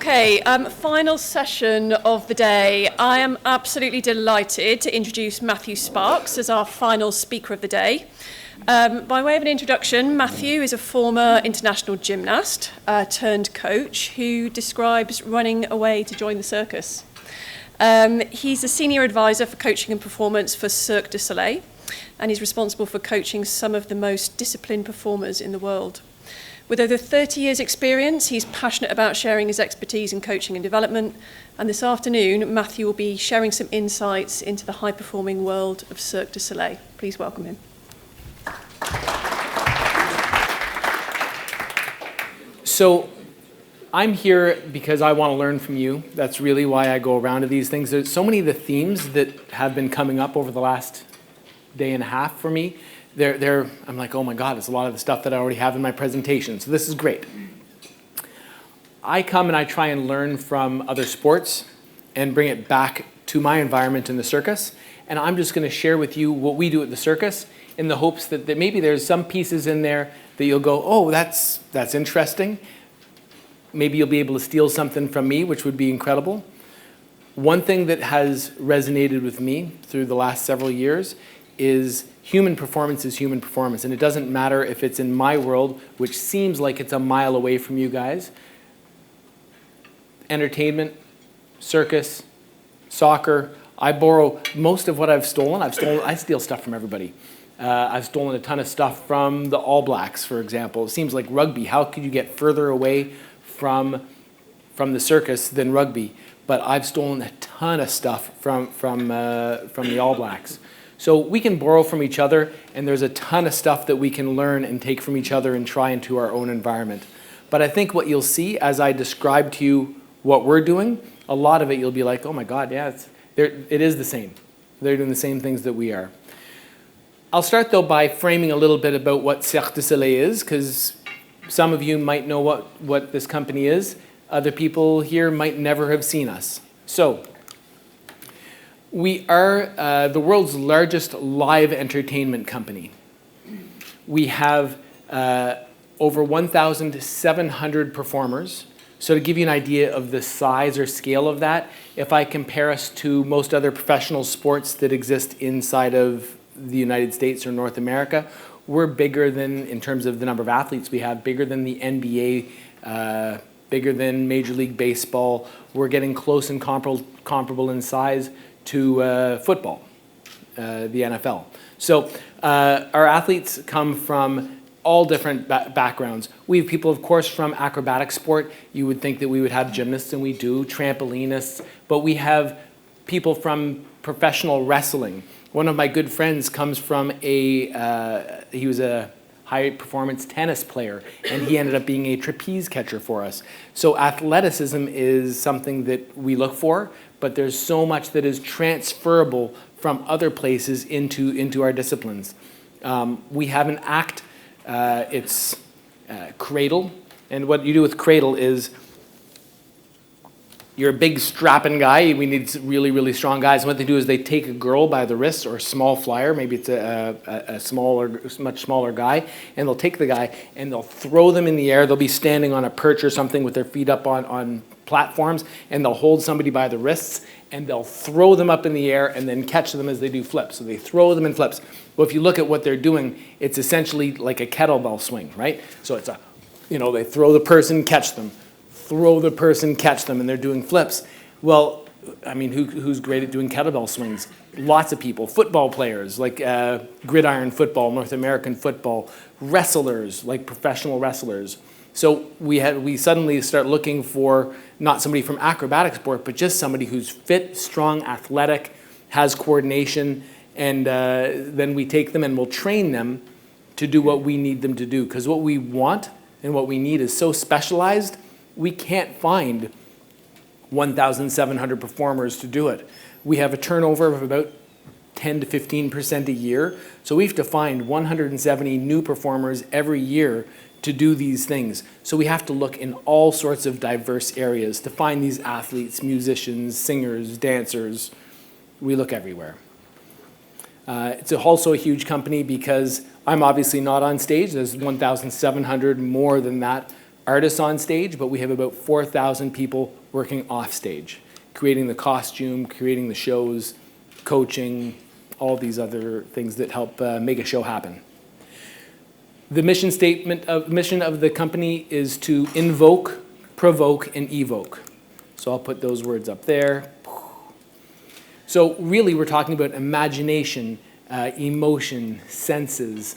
Okay, final session of the day. I am absolutely delighted to introduce Matthew Sparks as our final speaker of the day. By way of an introduction, Matthew is a former international gymnast turned coach who describes running away to join the circus. He's a senior advisor for coaching and performance for Cirque du Soleil, and he's responsible for coaching some of the most disciplined performers in the world. With over 30 years' experience, he's passionate about sharing his expertise in coaching and development. And this afternoon, Matthew will be sharing some insights into the high-performing world of Cirque du Soleil. Please welcome him. So I'm here because I want to learn from you. That's really why I go around to these things. There's so many of the themes that have been coming up over the last day and a half for me. I'm like, oh my God, it's a lot of the stuff that I already have in my presentation. So this is great. I come and I try and learn from other sports and bring it back to my environment in the circus. And I'm just going to share with you what we do at the circus in the hopes that maybe there's some pieces in there that you'll go, oh, that's interesting. Maybe you'll be able to steal something from me, which would be incredible. One thing that has resonated with me through the last several years is human performance is human performance. And it doesn't matter if it's in my world, which seems like it's a mile away from you guys. Entertainment, circus, soccer. I borrow most of what I've stolen. I steal stuff from everybody. I've stolen a ton of stuff from the All Blacks, for example. It seems like rugby. How could you get further away from the circus than rugby? But I've stolen a ton of stuff from the All Blacks. So we can borrow from each other, and there's a ton of stuff that we can learn and take from each other and try into our own environment. But I think what you'll see as I describe to you what we're doing, a lot of it you'll be like, oh my God, yeah, it is the same. They're doing the same things that we are. I'll start though by framing a little bit about what Cirque du Soleil is, because some of you might know what this company is. Other people here might never have seen us. So, we are the world's largest live entertainment company. We have over 1,700 performers. So to give you an idea of the size or scale of that, if I compare us to most other professional sports that exist inside of the United States or North America, we're bigger than, in terms of the number of athletes we have, bigger than the NBA, bigger than Major League Baseball. We're getting close and comparable in size to football, the NFL. So our athletes come from all different backgrounds. We have people, of course, from acrobatic sport. You would think that we would have gymnasts, and we do, trampolinists, but we have people from professional wrestling. One of my good friends comes from he was a high-performance tennis player, and he ended up being a trapeze catcher for us. So athleticism is something that we look for, but there's so much that is transferable from other places into our disciplines. We have an act, it's cradle, and what you do with cradle is you're a big strapping guy. We need really, really strong guys. And what they do is they take a girl by the wrists, or a small flyer, maybe it's a much smaller guy, and they'll take the guy and they'll throw them in the air. They'll be standing on a perch or something with their feet up on platforms, and they'll hold somebody by the wrists and they'll throw them up in the air and then catch them as they do flips. So they throw them in flips. Well, if you look at what they're doing, it's essentially like a kettlebell swing, right? So it's they throw the person, catch them. Throw the person, catch them, and they're doing flips. Well, I mean, who's great at doing kettlebell swings? Lots of people. Football players, like gridiron football, North American football. Wrestlers, like professional wrestlers. So we suddenly start looking for not somebody from acrobatic sport, but just somebody who's fit, strong, athletic, has coordination, and then we take them and we'll train them to do what we need them to do. Because what we want and what we need is so specialized, we can't find 1,700 performers to do it. We have a turnover of about 10 to 15% a year. So we have to find 170 new performers every year to do these things. So we have to look in all sorts of diverse areas to find these athletes, musicians, singers, dancers. We look everywhere. It's also a huge company because I'm obviously not on stage. There's 1,700 more than that artists on stage, but we have about 4,000 people working off stage, creating the costume, creating the shows, coaching, all these other things that help make a show happen. The mission of the company is to invoke, provoke, and evoke. So I'll put those words up there. So really we're talking about imagination, emotion, senses.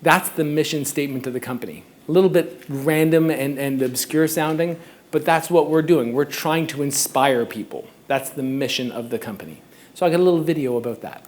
That's the mission statement of the company. A little bit random and obscure sounding, but that's what we're doing. We're trying to inspire people. That's the mission of the company. So I got a little video about that.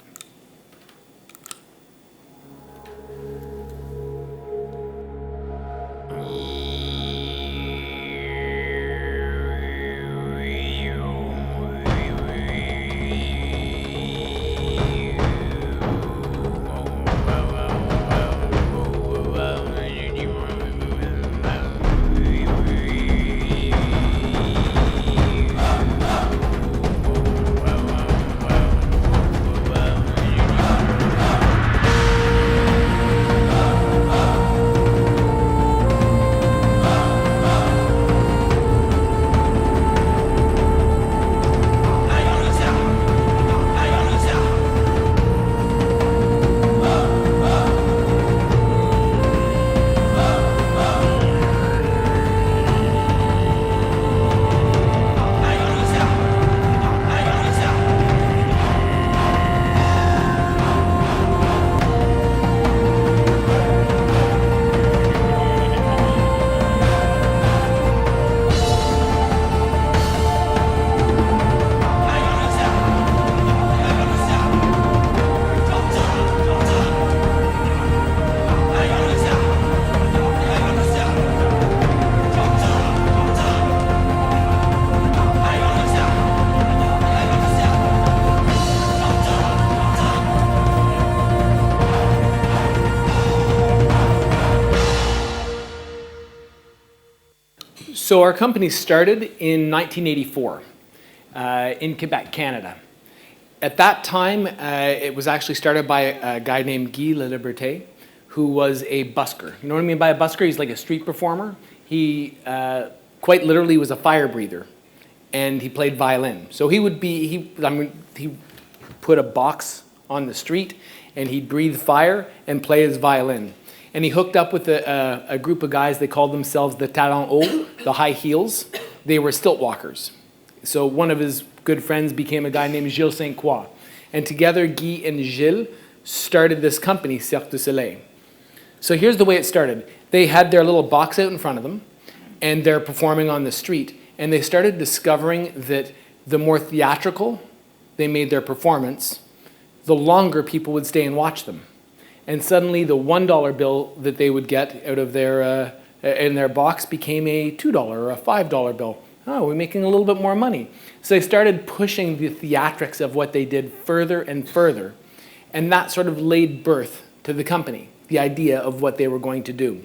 So our company started in 1984 in Quebec, Canada. At that time, it was actually started by a guy named Guy Laliberté, who was a busker. You know what I mean by a busker? He's like a street performer. He quite literally was a fire breather, and he played violin. So he put a box on the street, and he'd breathe fire and play his violin. And he hooked up with a group of guys. They called themselves the talons hauts, the high heels. They were stilt walkers. So one of his good friends became a guy named Gilles St. Croix. And together, Guy and Gilles started this company, Cirque du Soleil. So here's the way it started. They had their little box out in front of them, and they're performing on the street. And they started discovering that the more theatrical they made their performance, the longer people would stay and watch them. And suddenly the $1 bill that they would get out of their in their box became a $2 or a $5 bill. Oh, we're making a little bit more money. So they started pushing the theatrics of what they did further and further. And that sort of laid birth to the company, the idea of what they were going to do.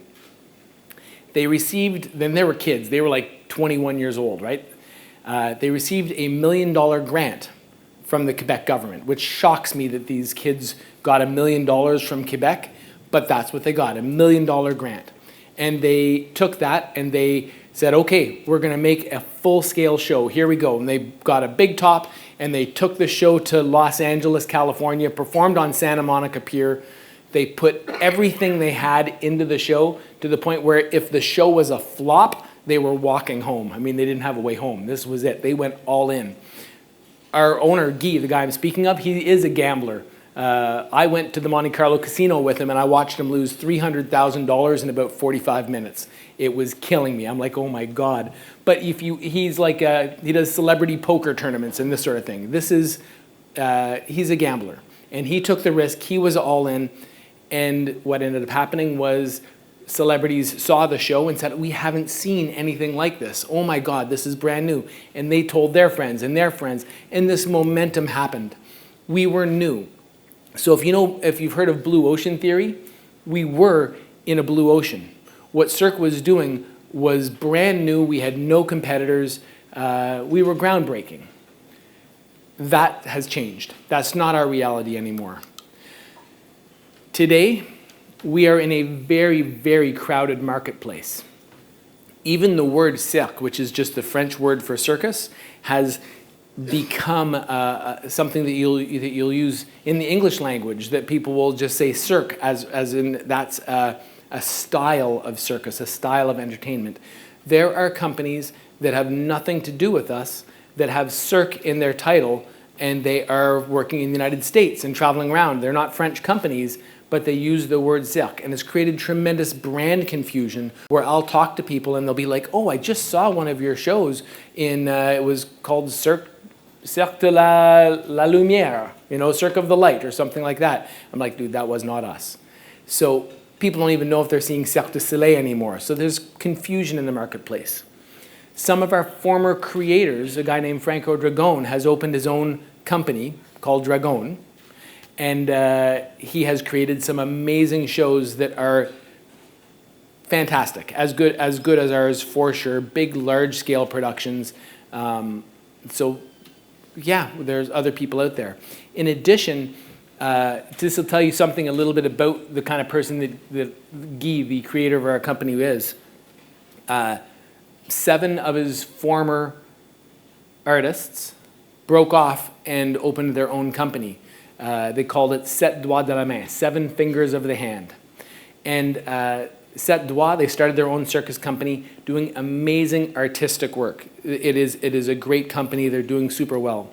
They received, then they were kids, they were like 21 years old, right? They received a $1 million grant from the Quebec government, which shocks me that these kids got $1 million from Quebec, but that's what they got, $1 million grant. And they took that and they said, okay, we're gonna make a full-scale show, here we go. And they got a big top and they took the show to Los Angeles, California, performed on Santa Monica Pier. They put everything they had into the show to the point where if the show was a flop, they were walking home. I mean, they didn't have a way home. This was it. They went all in. Our owner, Guy, the guy I'm speaking of, he is a gambler. I went to the Monte Carlo casino with him and I watched him lose $300,000 in about 45 minutes. It was killing me. I'm like, oh my God. But he's like, he does celebrity poker tournaments and this sort of thing. He's a gambler. And he took the risk, he was all in. And what ended up happening was celebrities saw the show and said, we haven't seen anything like this. Oh my God, this is brand new. And they told their friends and their friends, and this momentum happened. We were new. So if you've heard of blue ocean theory, we were in a blue ocean. What Cirque was doing was brand new. We had no competitors. We were groundbreaking. That has changed. That's not our reality anymore. Today, we are in a very, very crowded marketplace. Even the word cirque, which is just the French word for circus, has become something that you'll use in the English language, that people will just say cirque, as in that's a style of circus, a style of entertainment. There are companies that have nothing to do with us that have cirque in their title, and they are working in the United States and traveling around. They're not French companies, but they use the word cirque, and it's created tremendous brand confusion where I'll talk to people and they'll be like, oh, I just saw one of your shows in, it was called Cirque de la Lumière, Cirque of the Light or something like that. I'm like, dude, that was not us. So people don't even know if they're seeing Cirque du Soleil anymore. So there's confusion in the marketplace. Some of our former creators, a guy named Franco Dragone, has opened his own company called Dragone. And he has created some amazing shows that are fantastic, as good as ours for sure. Big, large-scale productions. So, yeah, there's other people out there. In addition, this will tell you something a little bit about the kind of person that Guy, the creator of our company, is. 7 of his former artists broke off and opened their own company. They called it Sept Doigts de la Main, 7 fingers of the hand. And Sept Doigts, they started their own circus company doing amazing artistic work. It is a great company. They're doing super well.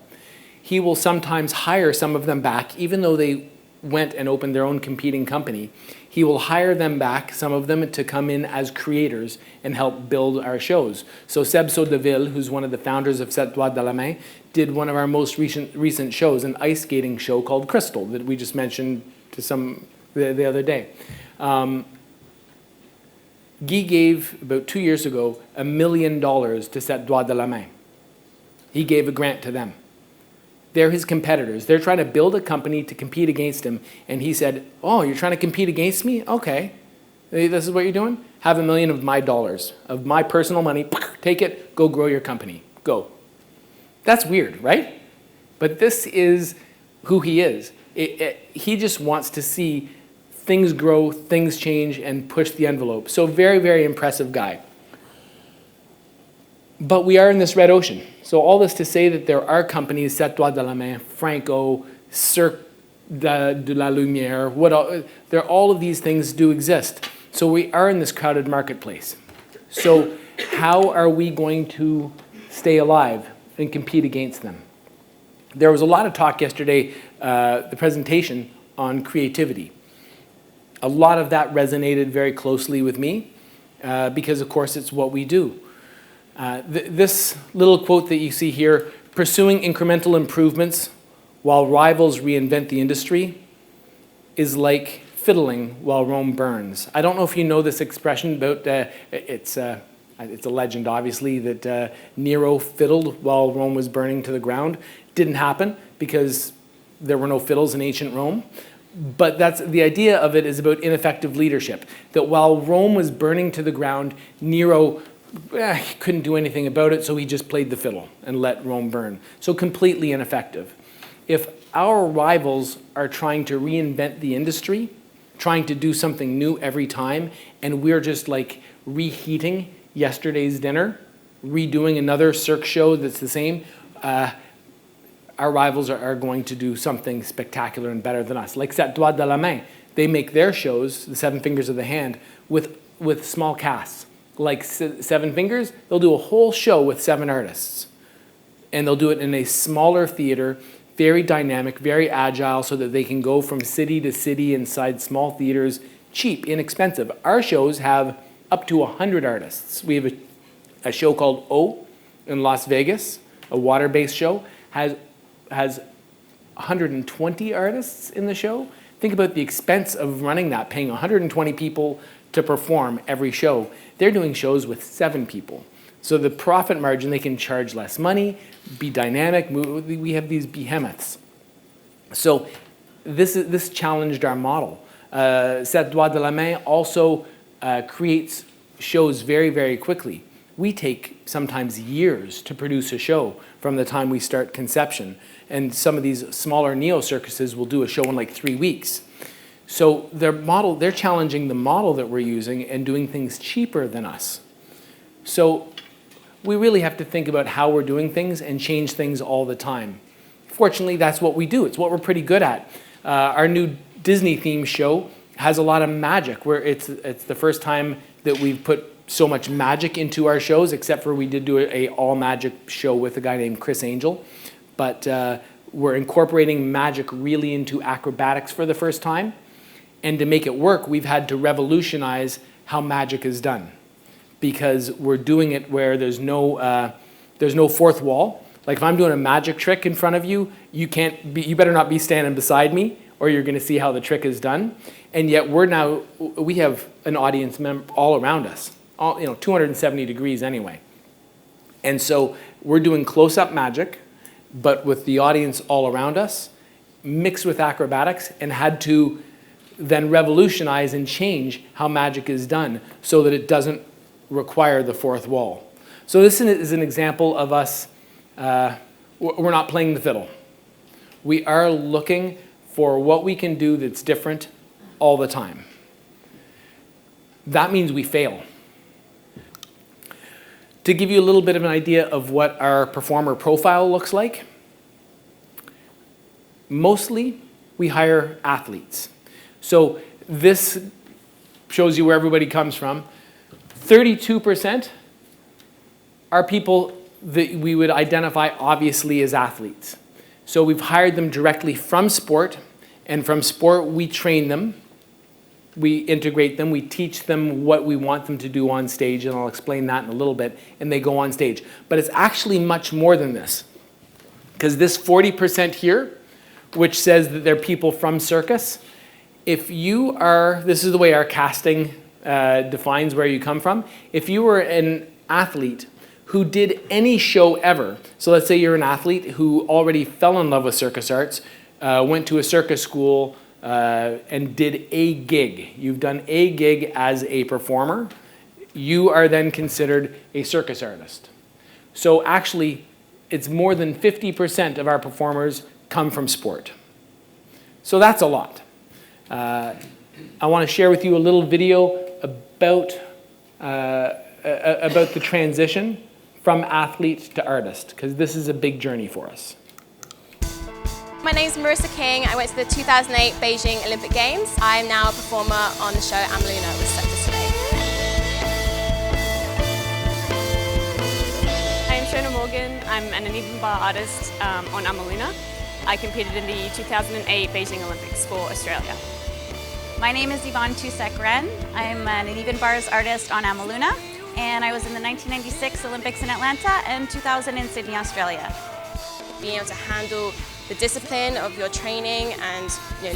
He will sometimes hire some of them back, even though they went and opened their own competing company. He will hire them back, some of them, to come in as creators and help build our shows. So Seb Saudeville, who's one of the founders of Sept Doigts de la Main, did one of our most recent shows, an ice skating show called Crystal that we just mentioned to the other day. Guy gave, about 2 years ago, $1 million to Sept Doigts de la Main. He gave a grant to them. They're his competitors. They're trying to build a company to compete against him. And he said, oh, you're trying to compete against me? Okay. This is what you're doing? Have $1 million of my dollars, of my personal money. Take it. Go grow your company. Go. That's weird, right? But this is who he is. He just wants to see things grow, things change, and push the envelope. So very, very impressive guy. But we are in this red ocean. So all this to say that there are companies, Sept Doigts de la Main, Franco, Cirque de la Lumière, all of these things do exist. So we are in this crowded marketplace. So how are we going to stay alive and compete against them? There was a lot of talk yesterday, the presentation on creativity. A lot of that resonated very closely with me because, of course, it's what we do. This little quote that you see here, pursuing incremental improvements while rivals reinvent the industry is like fiddling while Rome burns. I don't know if you know this expression, but it's a legend, obviously, that Nero fiddled while Rome was burning to the ground. Didn't happen because there were no fiddles in ancient Rome. But that's the idea of it, is about ineffective leadership. That while Rome was burning to the ground, Nero he couldn't do anything about it, so he just played the fiddle and let Rome burn. So completely ineffective. If our rivals are trying to reinvent the industry, trying to do something new every time, and we're just like reheating yesterday's dinner, redoing another Cirque show that's the same, our rivals are going to do something spectacular and better than us. Like Sept Doigts de la Main, they make their shows, the 7 fingers of the hand, with small casts. Like 7 fingers, they'll do a whole show with 7 artists. And they'll do it in a smaller theater, very dynamic, very agile, so that they can go from city to city inside small theaters, cheap, inexpensive. Our shows have up to 100 artists. We have a show called O in Las Vegas, a water-based show, has 120 artists in the show. Think about the expense of running that, paying 120 people to perform every show. They're doing shows with 7 people. So the profit margin, they can charge less money, be dynamic. We have these behemoths. So this challenged our model. Sept Doigts de la Main also creates shows very, very quickly. We take sometimes years to produce a show from the time we start conception. And some of these smaller neo-circuses will do a show in like 3 weeks. So they're challenging the model that we're using and doing things cheaper than us. So we really have to think about how we're doing things and change things all the time. Fortunately, that's what we do. It's what we're pretty good at. Our new Disney theme show has a lot of magic, where it's the first time that we've put so much magic into our shows, except for we did do a all magic show with a guy named Chris Angel. But we're incorporating magic really into acrobatics for the first time. And to make it work, we've had to revolutionize how magic is done, because we're doing it where there's no fourth wall. Like if I'm doing a magic trick in front of you, you better not be standing beside me, or you're going to see how the trick is done. And yet we have an audience all around us, 270 degrees anyway. And so we're doing close-up magic, but with the audience all around us, mixed with acrobatics, and had to then revolutionize and change how magic is done so that it doesn't require the fourth wall. So this is an example of us, we're not playing the fiddle. We are looking for what we can do that's different all the time. That means we fail. To give you a little bit of an idea of what our performer profile looks like, mostly we hire athletes. So this shows you where everybody comes from. 32% are people that we would identify obviously as athletes. So we've hired them directly from sport, and from sport we train them, we integrate them, we teach them what we want them to do on stage, and I'll explain that in a little bit, and they go on stage. But it's actually much more than this, because this 40% here, which says that they're people from circus, if you are, this is the way our casting defines where you come from, if you were an athlete who did any show ever, so let's say you're an athlete who already fell in love with circus arts, went to a circus school, and did a gig. You've done a gig as a performer. You are then considered a circus artist. So actually, it's more than 50% of our performers come from sport. So that's a lot. I want to share with you a little video about the transition from athlete to artist, because this is a big journey for us. My name is Marissa King. I went to the 2008 Beijing Olympic Games. I am now a performer on the show Amaluna with Cirque du Soleil. I'm Shona Morgan. I'm an uneven bar artist on Amaluna. I competed in the 2008 Beijing Olympics for Australia. My name is Yvonne Tusek-Wren. I'm an uneven bars artist on Amaluna, and I was in the 1996 Olympics in Atlanta and 2000 in Sydney, Australia. Being able to handle the discipline of your training and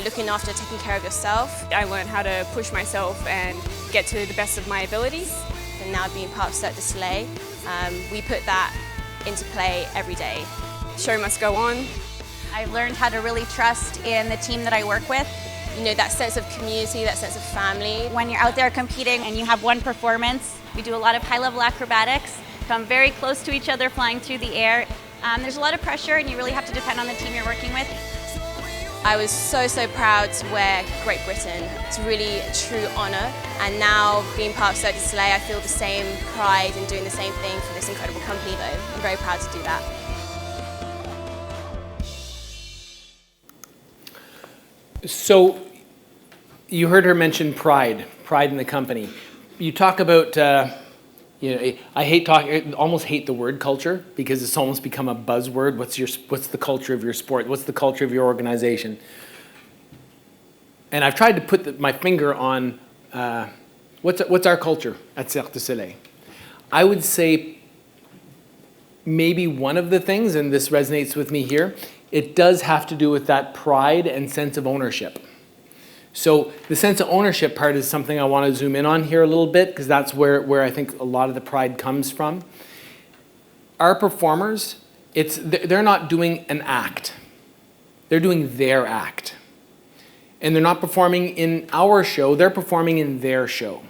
looking after taking care of yourself. I learned how to push myself and get to the best of my abilities. And now being part of Cirque du Soleil, we put that into play every day. The show must go on. I learned how to really trust in the team that I work with. That sense of community, that sense of family. When you're out there competing and you have one performance, we do a lot of high-level acrobatics, come very close to each other flying through the air. There's a lot of pressure and you really have to depend on the team you're working with. I was so proud to wear Great Britain. It's really a true honour. And now being part of Cirque du Soleil, I feel the same pride in doing the same thing for this incredible company though. I'm very proud to do that. So you heard her mention pride in the company. You talk about, I almost hate the word culture, because it's almost become a buzzword. What's the culture of your sport? What's the culture of your organization? And I've tried to put my finger on what's our culture at Cirque du Soleil. I would say maybe one of the things, and this resonates with me here, it does have to do with that pride and sense of ownership. So the sense of ownership part is something I want to zoom in on here a little bit, because that's where I think a lot of the pride comes from. Our performers, they're not doing an act. They're doing their act. And they're not performing in our show, they're performing in their show.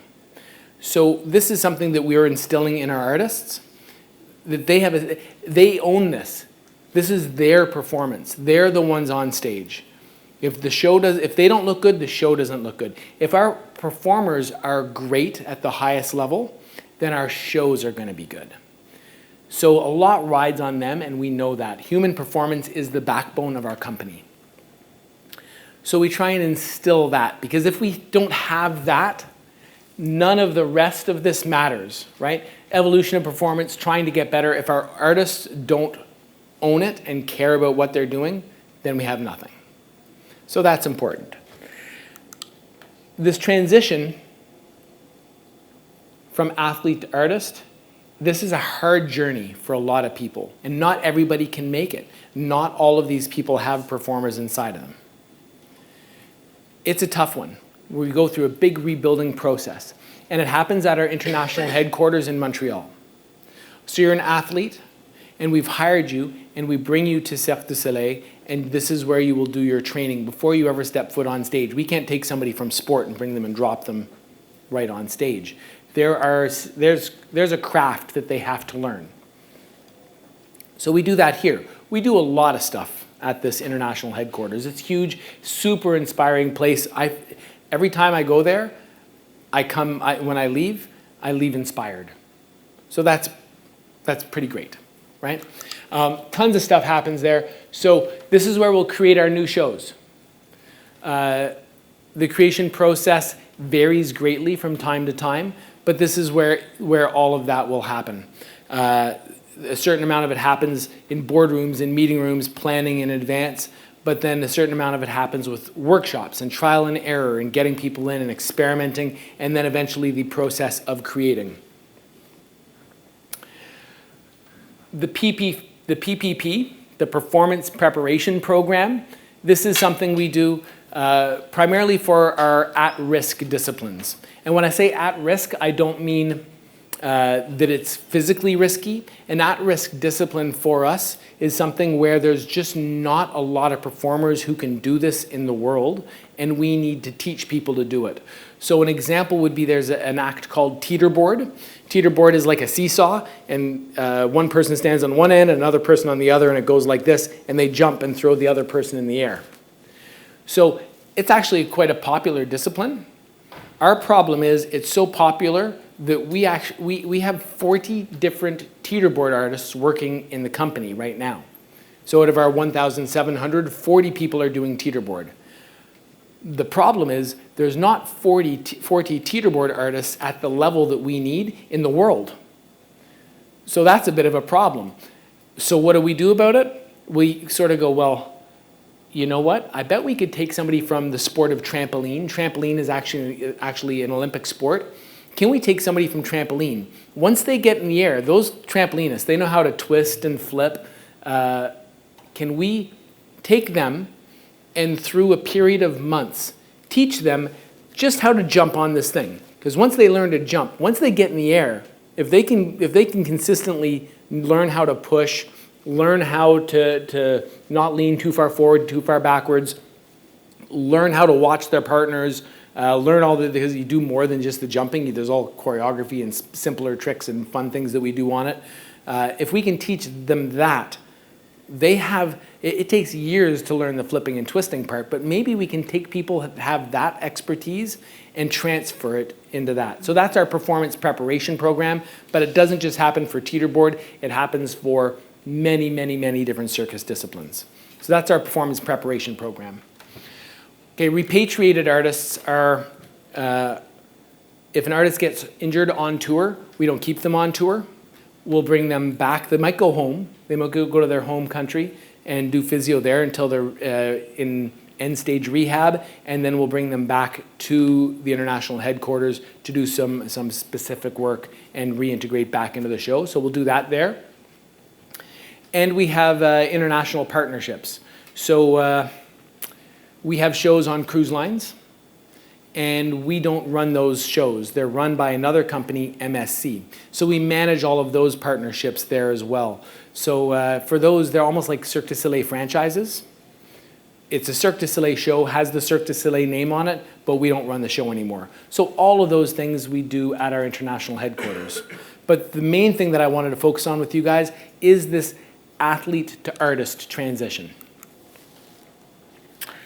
So this is something that we are instilling in our artists, that they own this. This is their performance. They're the ones on stage. If they don't look good, the show doesn't look good. If our performers are great at the highest level then our shows are going to be good. So a lot rides on them, and we know that. Human performance is the backbone of our company. So we try and instill that, because if we don't have that, none of the rest of this matters, right? Evolution of performance, trying to get better. If our artists don't own it and care about what they're doing, then we have nothing. So that's important. This transition from athlete to artist, this is a hard journey for a lot of people, and not everybody can make it. Not all of these people have performers inside of them. It's a tough one. We go through a big rebuilding process, and it happens at our international headquarters in Montreal. So you're an athlete, and we've hired you, and we bring you to Cirque du Soleil, and this is where you will do your training before you ever step foot on stage. We can't take somebody from sport and bring them and drop them right on stage. There's a craft that they have to learn. So we do that here. We do a lot of stuff at this international headquarters. It's huge, super inspiring place. Every time I go there, when I leave inspired. So that's pretty great, right? Tons of stuff happens there. So this is where we'll create our new shows. The creation process varies greatly from time to time, but this is where all of that will happen. A certain amount of it happens in boardrooms, in meeting rooms, planning in advance, but then a certain amount of it happens with workshops and trial and error and getting people in and experimenting, and then eventually the process of creating. The PPP, the Performance Preparation Program, this is something we do primarily for our at-risk disciplines. And when I say at-risk, I don't mean that it's physically risky. An at-risk discipline for us is something where there's just not a lot of performers who can do this in the world, and we need to teach people to do it. So an example would be there's an act called teeterboard. Teeterboard is like a seesaw, and one person stands on one end and another person on the other, and it goes like this, and they jump and throw the other person in the air. So it's actually quite a popular discipline. Our problem is it's so popular that we have 40 different teeterboard artists working in the company right now. So out of our 1,700, 40 people are doing teeterboard. The problem is there's not 40 teeterboard artists at the level that we need in the world. So that's a bit of a problem. So what do we do about it? We sort of go, well, you know what? I bet we could take somebody from the sport of trampoline. Trampoline is actually an Olympic sport. Can we take somebody from trampoline? Once they get in the air, those trampolinists, they know how to twist and flip. Can we take them and through a period of months, teach them just how to jump on this thing? Because once they learn to jump, once they get in the air, if they can consistently learn how to push, learn how to not lean too far forward, too far backwards, learn how to watch their partners, learn all that, because you do more than just the jumping. There's all choreography and simpler tricks and fun things that we do on it. If we can teach them that, it takes years to learn the flipping and twisting part, but maybe we can take people that have that expertise and transfer it into that. So that's our performance preparation program, but it doesn't just happen for teeterboard, it happens for many, many, many different circus disciplines. So that's our performance preparation program. Okay, repatriated artists are, if an artist gets injured on tour, we don't keep them on tour. We'll bring them back. They might go home. They might go to their home country and do physio there until they're in end-stage rehab, and then we'll bring them back to the international headquarters to do some specific work and reintegrate back into the show. So we'll do that there. And we have international partnerships. So we have shows on cruise lines, and we don't run those shows. They're run by another company, MSC. So we manage all of those partnerships there as well. So for those, they're almost like Cirque du Soleil franchises. It's a Cirque du Soleil show, has the Cirque du Soleil name on it, but we don't run the show anymore. So all of those things we do at our international headquarters. But the main thing that I wanted to focus on with you guys is this athlete to artist transition.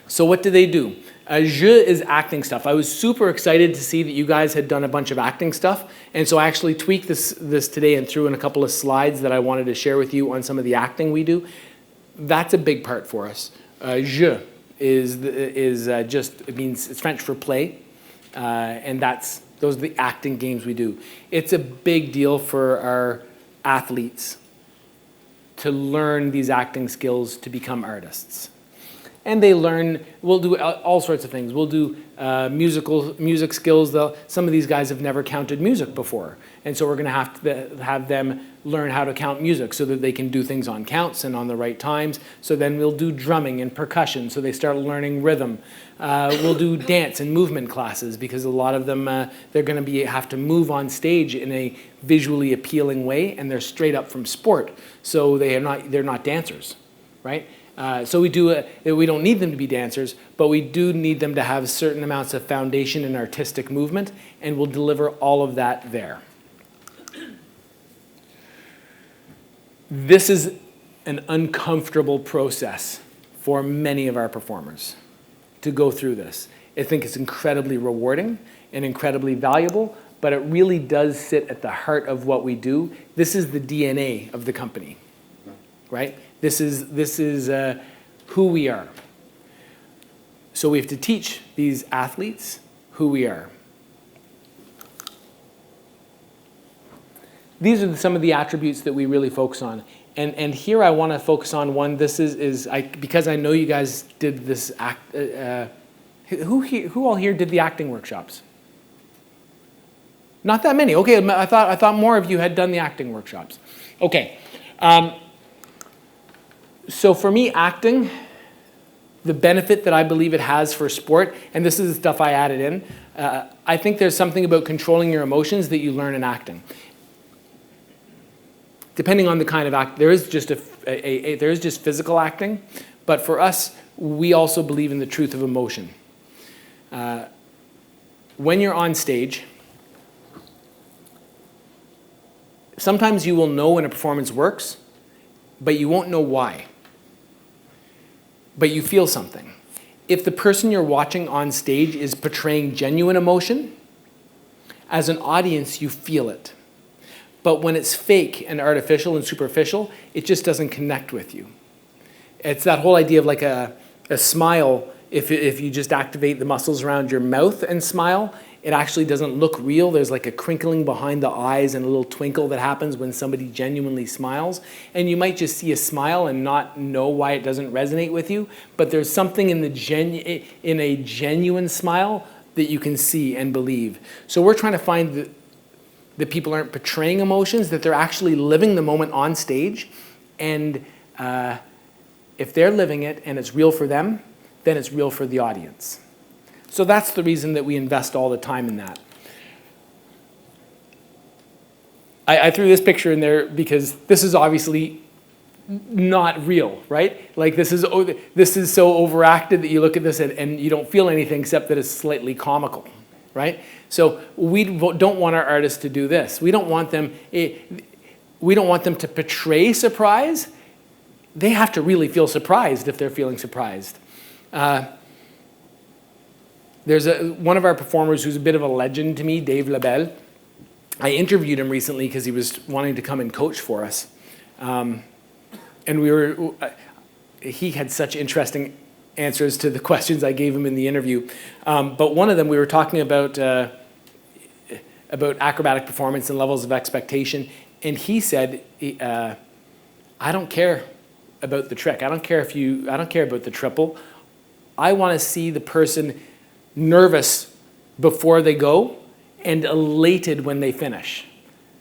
So what do? Jeu is acting stuff. I was super excited to see that you guys had done a bunch of acting stuff, and so I actually tweaked this today and threw in a couple of slides that I wanted to share with you on some of the acting we do. That's a big part for us. Jeu it means it's French for play, and those are the acting games we do. It's a big deal for our athletes to learn these acting skills to become artists. And we'll do all sorts of things. We'll do music skills. Some of these guys have never counted music before. And so we're going to have them learn how to count music so that they can do things on counts and on the right times. So then we'll do drumming and percussion so they start learning rhythm. We'll do dance and movement classes because a lot of them, they're going to have to move on stage in a visually appealing way, and they're straight up from sport. So they're not dancers, right? So we don't need them to be dancers, but we do need them to have certain amounts of foundation in artistic movement, and we'll deliver all of that there. This is an uncomfortable process for many of our performers to go through this. I think it's incredibly rewarding and incredibly valuable, but it really does sit at the heart of what we do. This is the DNA of the company, right? This is who we are. So we have to teach these athletes who we are. These are some of the attributes that we really focus on. And here I want to focus on one. This because I know you guys did this who all here did the acting workshops? Not that many. Okay, I thought more of you had done the acting workshops. Okay. So for me, acting, the benefit that I believe it has for sport, and this is the stuff I added in, I think there's something about controlling your emotions that you learn in acting. Depending on the kind of act, there is just physical acting, but for us, we also believe in the truth of emotion. When you're on stage, sometimes you will know when a performance works, but you won't know why. But you feel something. If the person you're watching on stage is portraying genuine emotion, as an audience, you feel it. But when it's fake and artificial and superficial, it just doesn't connect with you. It's that whole idea of like a smile. If you just activate the muscles around your mouth and smile, it actually doesn't look real. There's like a crinkling behind the eyes and a little twinkle that happens when somebody genuinely smiles. And you might just see a smile and not know why it doesn't resonate with you. But there's something in a genuine smile that you can see and believe. So we're trying to find that people aren't portraying emotions, that they're actually living the moment on stage. And if they're living it and it's real for them, then it's real for the audience. So that's the reason that we invest all the time in that. I threw this picture in there because this is obviously not real, right? Like this is so overacted that you look at this and you don't feel anything except that it's slightly comical, right? So we don't want our artists to do this. We don't want them to portray surprise. They have to really feel surprised if they're feeling surprised. There's one of our performers who's a bit of a legend to me, Dave Labelle. I interviewed him recently because he was wanting to come and coach for us. And he had such interesting answers to the questions I gave him in the interview. But one of them, we were talking about acrobatic performance and levels of expectation. And he said, I don't care about the trick. I don't care about the triple. I want to see the person nervous before they go and elated when they finish,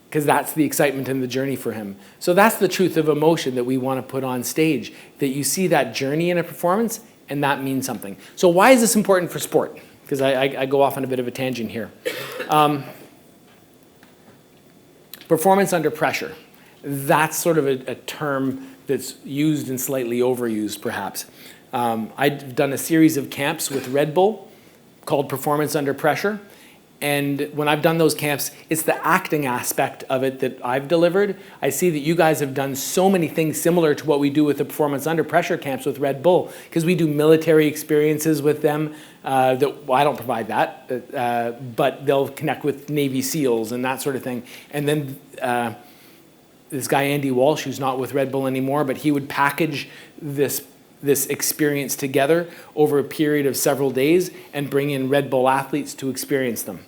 because that's the excitement and the journey for him. So that's the truth of emotion that we want to put on stage, that you see that journey in a performance and that means something. So why is this important for sport? Because I go off on a bit of a tangent here. Performance under pressure. That's sort of a term that's used and slightly overused perhaps. I've done a series of camps with Red Bull called Performance Under Pressure. And when I've done those camps, it's the acting aspect of it that I've delivered. I see that you guys have done so many things similar to what we do with the Performance Under Pressure camps with Red Bull, because we do military experiences with them. Well, I don't provide that, but they'll connect with Navy SEALs and that sort of thing. And then this guy, Andy Walsh, who's not with Red Bull anymore, but he would package this experience together over a period of several days and bring in Red Bull athletes to experience them.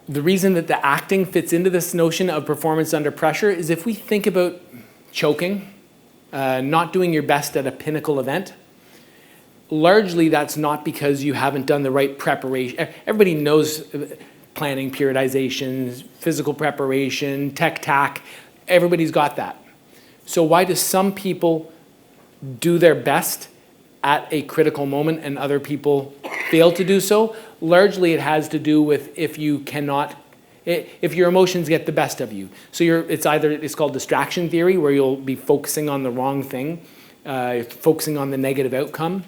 The reason that the acting fits into this notion of performance under pressure is if we think about choking, not doing your best at a pinnacle event, largely that's not because you haven't done the right preparation. Everybody knows planning, periodizations, physical preparation, tech-tac. Everybody's got that. So why do some people do their best at a critical moment and other people fail to do so? Largely it has to do with if your emotions get the best of you. So it's called distraction theory, where you'll be focusing on the wrong thing, focusing on the negative outcome,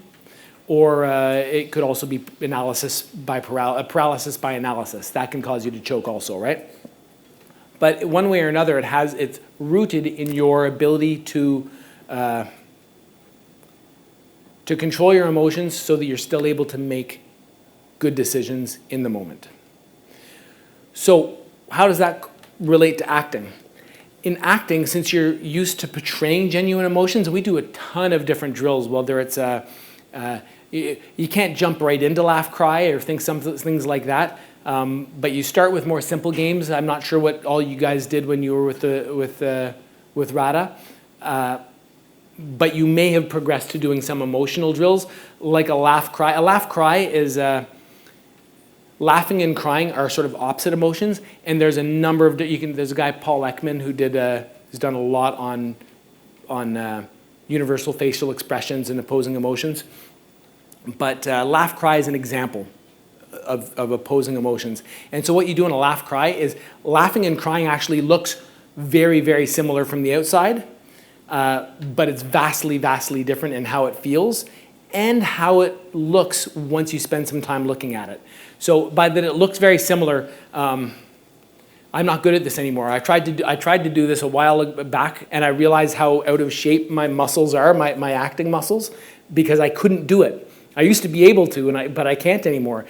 or it could also be paralysis by analysis. That can cause you to choke also, right? But one way or another, it's rooted in your ability to control your emotions so that you're still able to make good decisions in the moment. So how does that relate to acting? In acting, since you're used to portraying genuine emotions, we do a ton of different drills, whether it's you can't jump right into laugh, cry, or things like that. But you start with more simple games. I'm not sure what all you guys did when you were with RADA, but you may have progressed to doing some emotional drills, like a laugh, cry. A laugh, cry is laughing and crying are sort of opposite emotions, and there's a number of there's a guy, Paul Ekman, who's done a lot on universal facial expressions and opposing emotions. But laugh, cry is an example of opposing emotions. And so what you do in a laugh, cry is laughing and crying actually looks very, very similar from the outside, but it's vastly, vastly different in how it feels and how it looks once you spend some time looking at it. So by that it looks very similar, I'm not good at this anymore. I tried to do this a while back, and I realized how out of shape my muscles are, my acting muscles, because I couldn't do it. I used to be able to, but I can't anymore,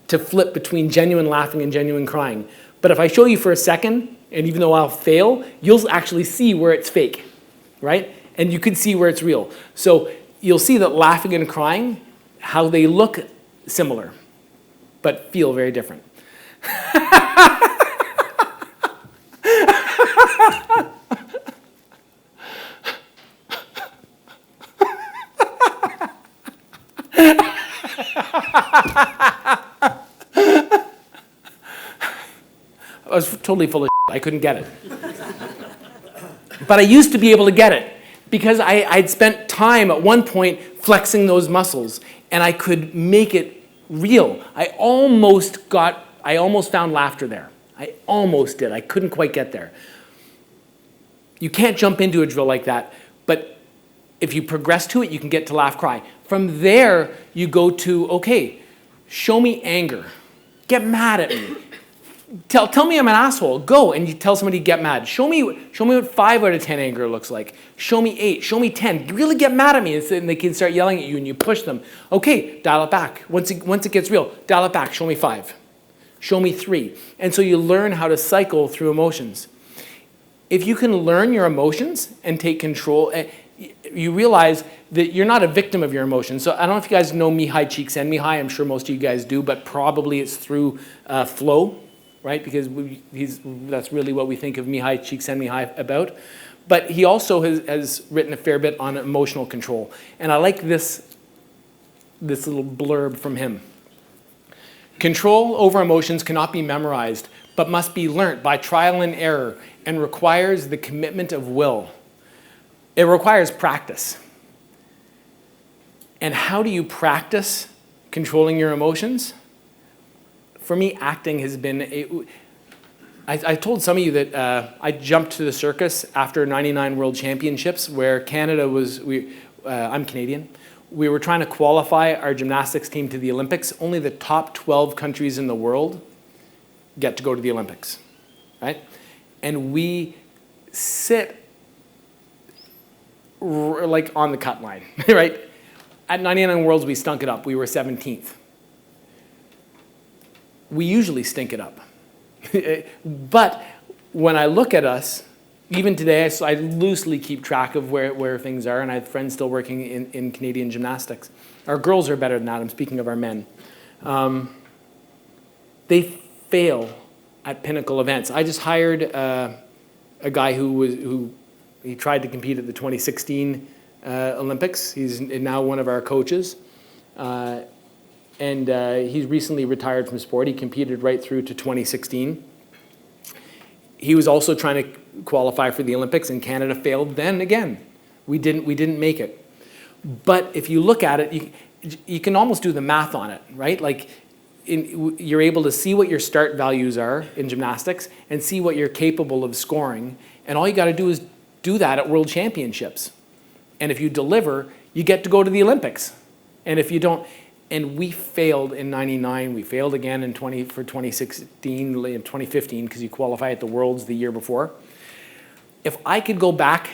to flip between genuine laughing and genuine crying. But if I show you for a second, and even though I'll fail, you'll actually see where it's fake, right? And you could see where it's real. So you'll see that laughing and crying, how they look similar, but feel very different. I was totally full of shit. I couldn't get it. But I used to be able to get it because I'd spent time at one point flexing those muscles, and I could make it real. I almost found laughter there. I almost did. I couldn't quite get there. You can't jump into a drill like that, but if you progress to it, you can get to laugh, cry. From there, you go to, okay, show me anger. Get mad at me. Tell me I'm an asshole. Go, and you tell somebody to get mad. Show me what 5 out of 10 anger looks like. Show me 8. Show me 10. Really get mad at me, and they can start yelling at you, and you push them. Okay, dial it back. Once it gets real, dial it back. Show me 5. Show me 3. And so you learn how to cycle through emotions. If you can learn your emotions and take control, you realize that you're not a victim of your emotions. So I don't know if you guys know Mihai Csikszentmihalyi. I'm sure most of you guys do, but probably it's through flow. Right, because that's really what we think of Mihai Csikszentmihalyi about. But he also has written a fair bit on emotional control. And I like this little blurb from him. Control over emotions cannot be memorized, but must be learnt by trial and error, and requires the commitment of will. It requires practice. And how do you practice controlling your emotions? For me, acting has been, I told some of you that I jumped to the circus after 99 World Championships, where Canada was, I'm Canadian, we were trying to qualify our gymnastics team to the Olympics. Only the top 12 countries in the world get to go to the Olympics, right? And we sit like on the cut line, right? At 99 Worlds, we stunk it up. We were 17th. We usually stink it up. But when I look at us, even today, I loosely keep track of where things are, and I have friends still working in Canadian gymnastics. Our girls are better than that. I'm speaking of our men. They fail at pinnacle events. I just hired a guy who tried to compete at the 2016 Olympics. He's now one of our coaches. And he's recently retired from sport. He competed right through to 2016. He was also trying to qualify for the Olympics, and Canada failed then again. We didn't make it. But if you look at it, you can almost do the math on it, right? Like you're able to see what your start values are in gymnastics and see what you're capable of scoring. And all you got to do is do that at World Championships. And if you deliver, you get to go to the Olympics. And if you don't, and we failed in 99, we failed again for 2016, in 2015, because you qualify at the Worlds the year before. If I could go back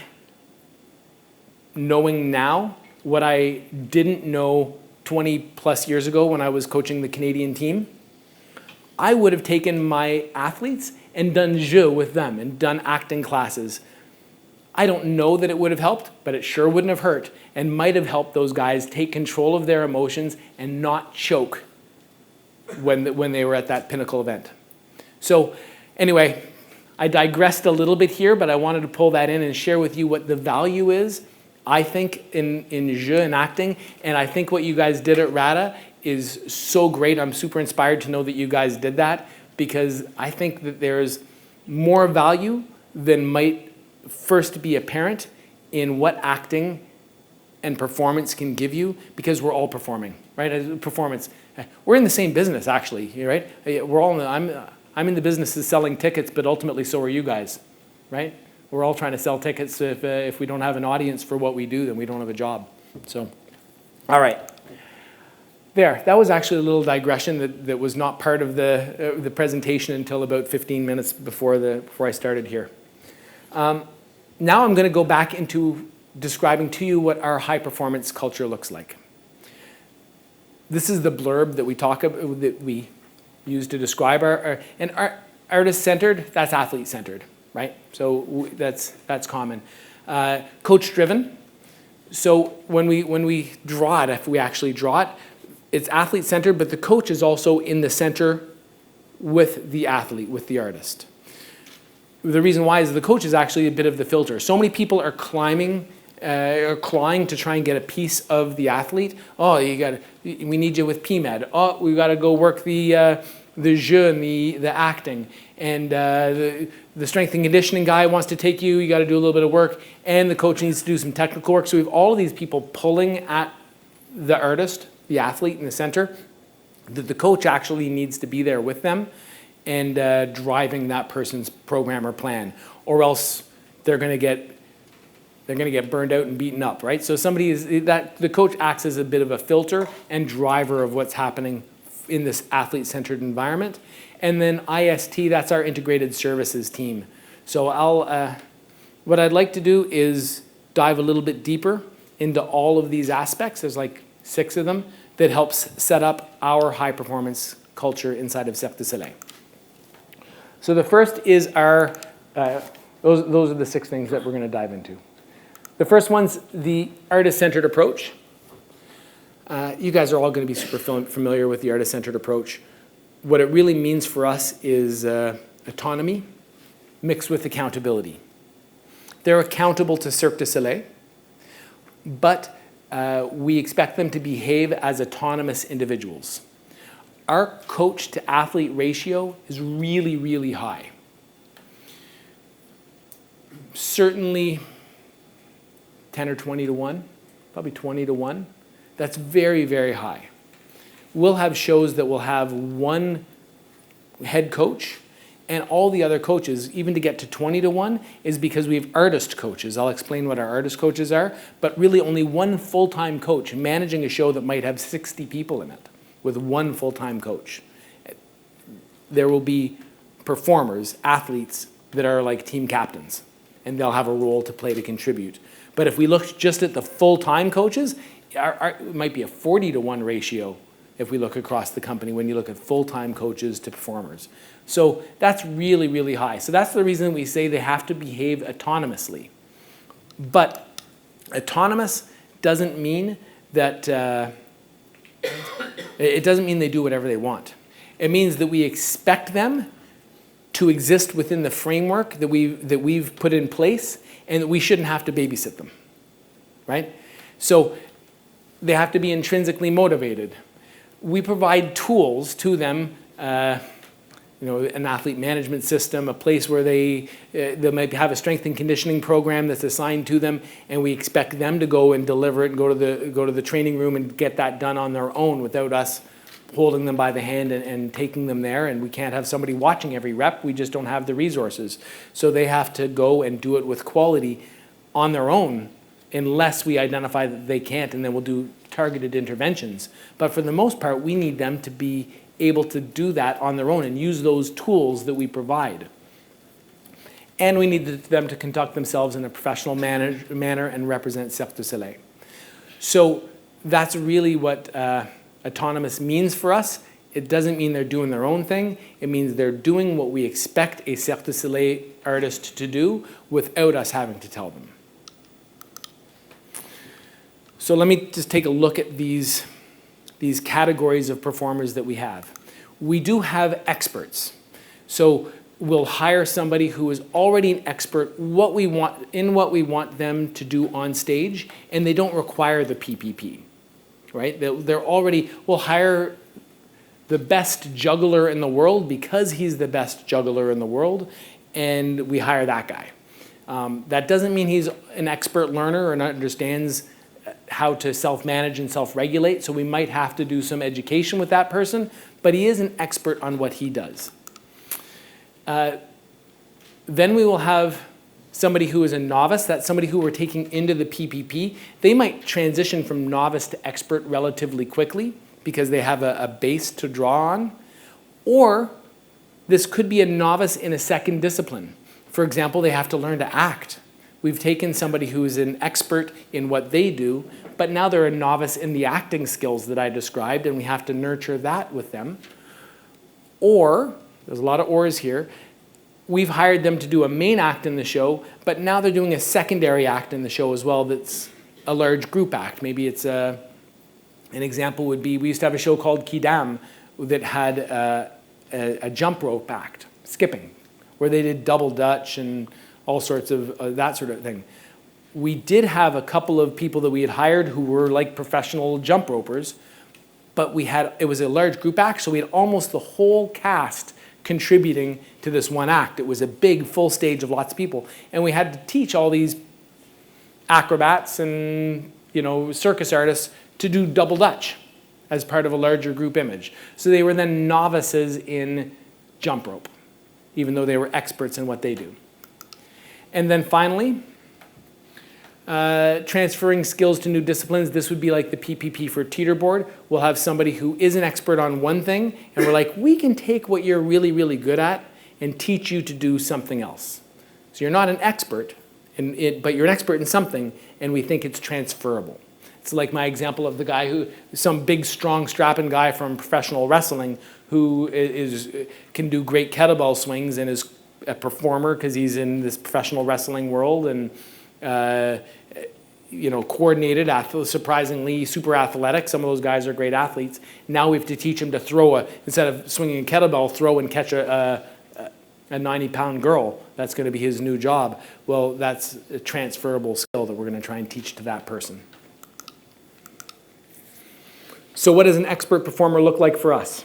knowing now what I didn't know 20 plus years ago when I was coaching the Canadian team, I would have taken my athletes and done jeu with them and done acting classes. I don't know that it would have helped, but it sure wouldn't have hurt and might have helped those guys take control of their emotions and not choke when they were at that pinnacle event. So anyway, I digressed a little bit here, but I wanted to pull that in and share with you what the value is, I think, in jeu and acting. And I think what you guys did at RADA is so great. I'm super inspired to know that you guys did that, because I think that there's more value than might first be apparent in what acting and performance can give you, because we're all performing, right? As performance, we're in the same business, actually, right? We're all I'm in the business of selling tickets, but ultimately so are you guys, right? We're all trying to sell tickets. If we don't have an audience for what we do, then we don't have a job. So, all right. There, that was actually a little digression that was not part of the presentation until about 15 minutes before I started here. Now I'm going to go back into describing to you what our high performance culture looks like. This is the blurb that we use to describe our artist centered. That's athlete centered, right? So that's common. Coach driven. So when we draw it, if we actually draw it, it's athlete centered, but the coach is also in the center with the athlete, with the artist. The reason why is the coach is actually a bit of the filter. So many people are clawing to try and get a piece of the athlete. Oh, we need you with PMED. Oh, we got to go work the jeu and the acting. And the strength and conditioning guy wants to take you. You got to do a little bit of work. And the coach needs to do some technical work. So we have all of these people pulling at the artist, the athlete in the center. The coach actually needs to be there with them and driving that person's program or plan, or else they're going to get burned out and beaten up, right? So the coach acts as a bit of a filter and driver of what's happening in this athlete-centered environment. And then IST, that's our integrated services team. So what I'd like to do is dive a little bit deeper into all of these aspects. There's like 6 of them that helps set up our high-performance culture inside of Cirque du Soleil. So the first is our, those are the 6 things that we're going to dive into. The first one's the artist-centered approach. You guys are all going to be super familiar with the artist-centered approach. What it really means for us is autonomy mixed with accountability. They're accountable to Cirque du Soleil, but we expect them to behave as autonomous individuals. Our coach-to-athlete ratio is really, really high. Certainly 10 or 20 to 1, probably 20 to 1. That's very, very high. We'll have shows that will have one head coach, and all the other coaches, even to get to 20 to 1, is because we have artist coaches. I'll explain what our artist coaches are, but really only one full-time coach managing a show that might have 60 people in it with one full-time coach. There will be performers, athletes that are like team captains, and they'll have a role to play to contribute. But if we look just at the full-time coaches, it might be a 40-to-1 ratio if we look across the company when you look at full-time coaches to performers. So that's really, really high. So that's the reason we say they have to behave autonomously. But autonomous doesn't mean that it doesn't mean they do whatever they want. It means that we expect them to exist within the framework that we've put in place, and that we shouldn't have to babysit them, right? So they have to be intrinsically motivated. We provide tools to them, an athlete management system, a place where they might have a strength and conditioning program that's assigned to them, and we expect them to go and deliver it and go to the training room and get that done on their own without us holding them by the hand and taking them there. And we can't have somebody watching every rep. We just don't have the resources. So they have to go and do it with quality on their own unless we identify that they can't, and then we'll do targeted interventions. But for the most part, we need them to be able to do that on their own and use those tools that we provide. And we need them to conduct themselves in a professional manner and represent Cirque du Soleil. So that's really what autonomous means for us. It doesn't mean they're doing their own thing. It means they're doing what we expect a Cirque du Soleil artist to do without us having to tell them. So let me just take a look at these categories of performers that we have. We do have experts. So we'll hire somebody who is already an expert in what we want them to do on stage, and they don't require the PPP, right? We'll hire the best juggler in the world because he's the best juggler in the world, and we hire that guy. That doesn't mean he's an expert learner or understands how to self-manage and self-regulate, so we might have to do some education with that person, but he is an expert on what he does. Then we will have somebody who is a novice. That's somebody who we're taking into the PPP. They might transition from novice to expert relatively quickly because they have a base to draw on. Or this could be a novice in a second discipline. For example, they have to learn to act. We've taken somebody who is an expert in what they do, but now they're a novice in the acting skills that I described, and we have to nurture that with them. Or, there's a lot of ors here, we've hired them to do a main act in the show, but now they're doing a secondary act in the show as well that's a large group act. Maybe it's an example would be, we used to have a show called Kidam that had a jump rope act, skipping, where they did double Dutch and all sorts of that sort of thing. We did have a couple of people that we had hired who were like professional jump ropers, but it was a large group act, so we had almost the whole cast contributing to this one act. It was a big full stage of lots of people, and we had to teach all these acrobats and circus artists to do double Dutch as part of a larger group image. So they were then novices in jump rope, even though they were experts in what they do. And then finally, transferring skills to new disciplines. This would be like the PPP for teeterboard. We'll have somebody who is an expert on one thing, and we're like, we can take what you're really, really good at and teach you to do something else. So you're not an expert, but you're an expert in something, and we think it's transferable. It's like my example of the guy some big, strong, strapping guy from professional wrestling who can do great kettlebell swings and is a performer because he's in this professional wrestling world and coordinated, surprisingly super athletic. Some of those guys are great athletes. Now we have to teach him to throw instead of swinging a kettlebell, throw and catch a 90-pound girl. That's going to be his new job. Well, that's a transferable skill that we're going to try and teach to that person. So what does an expert performer look like for us?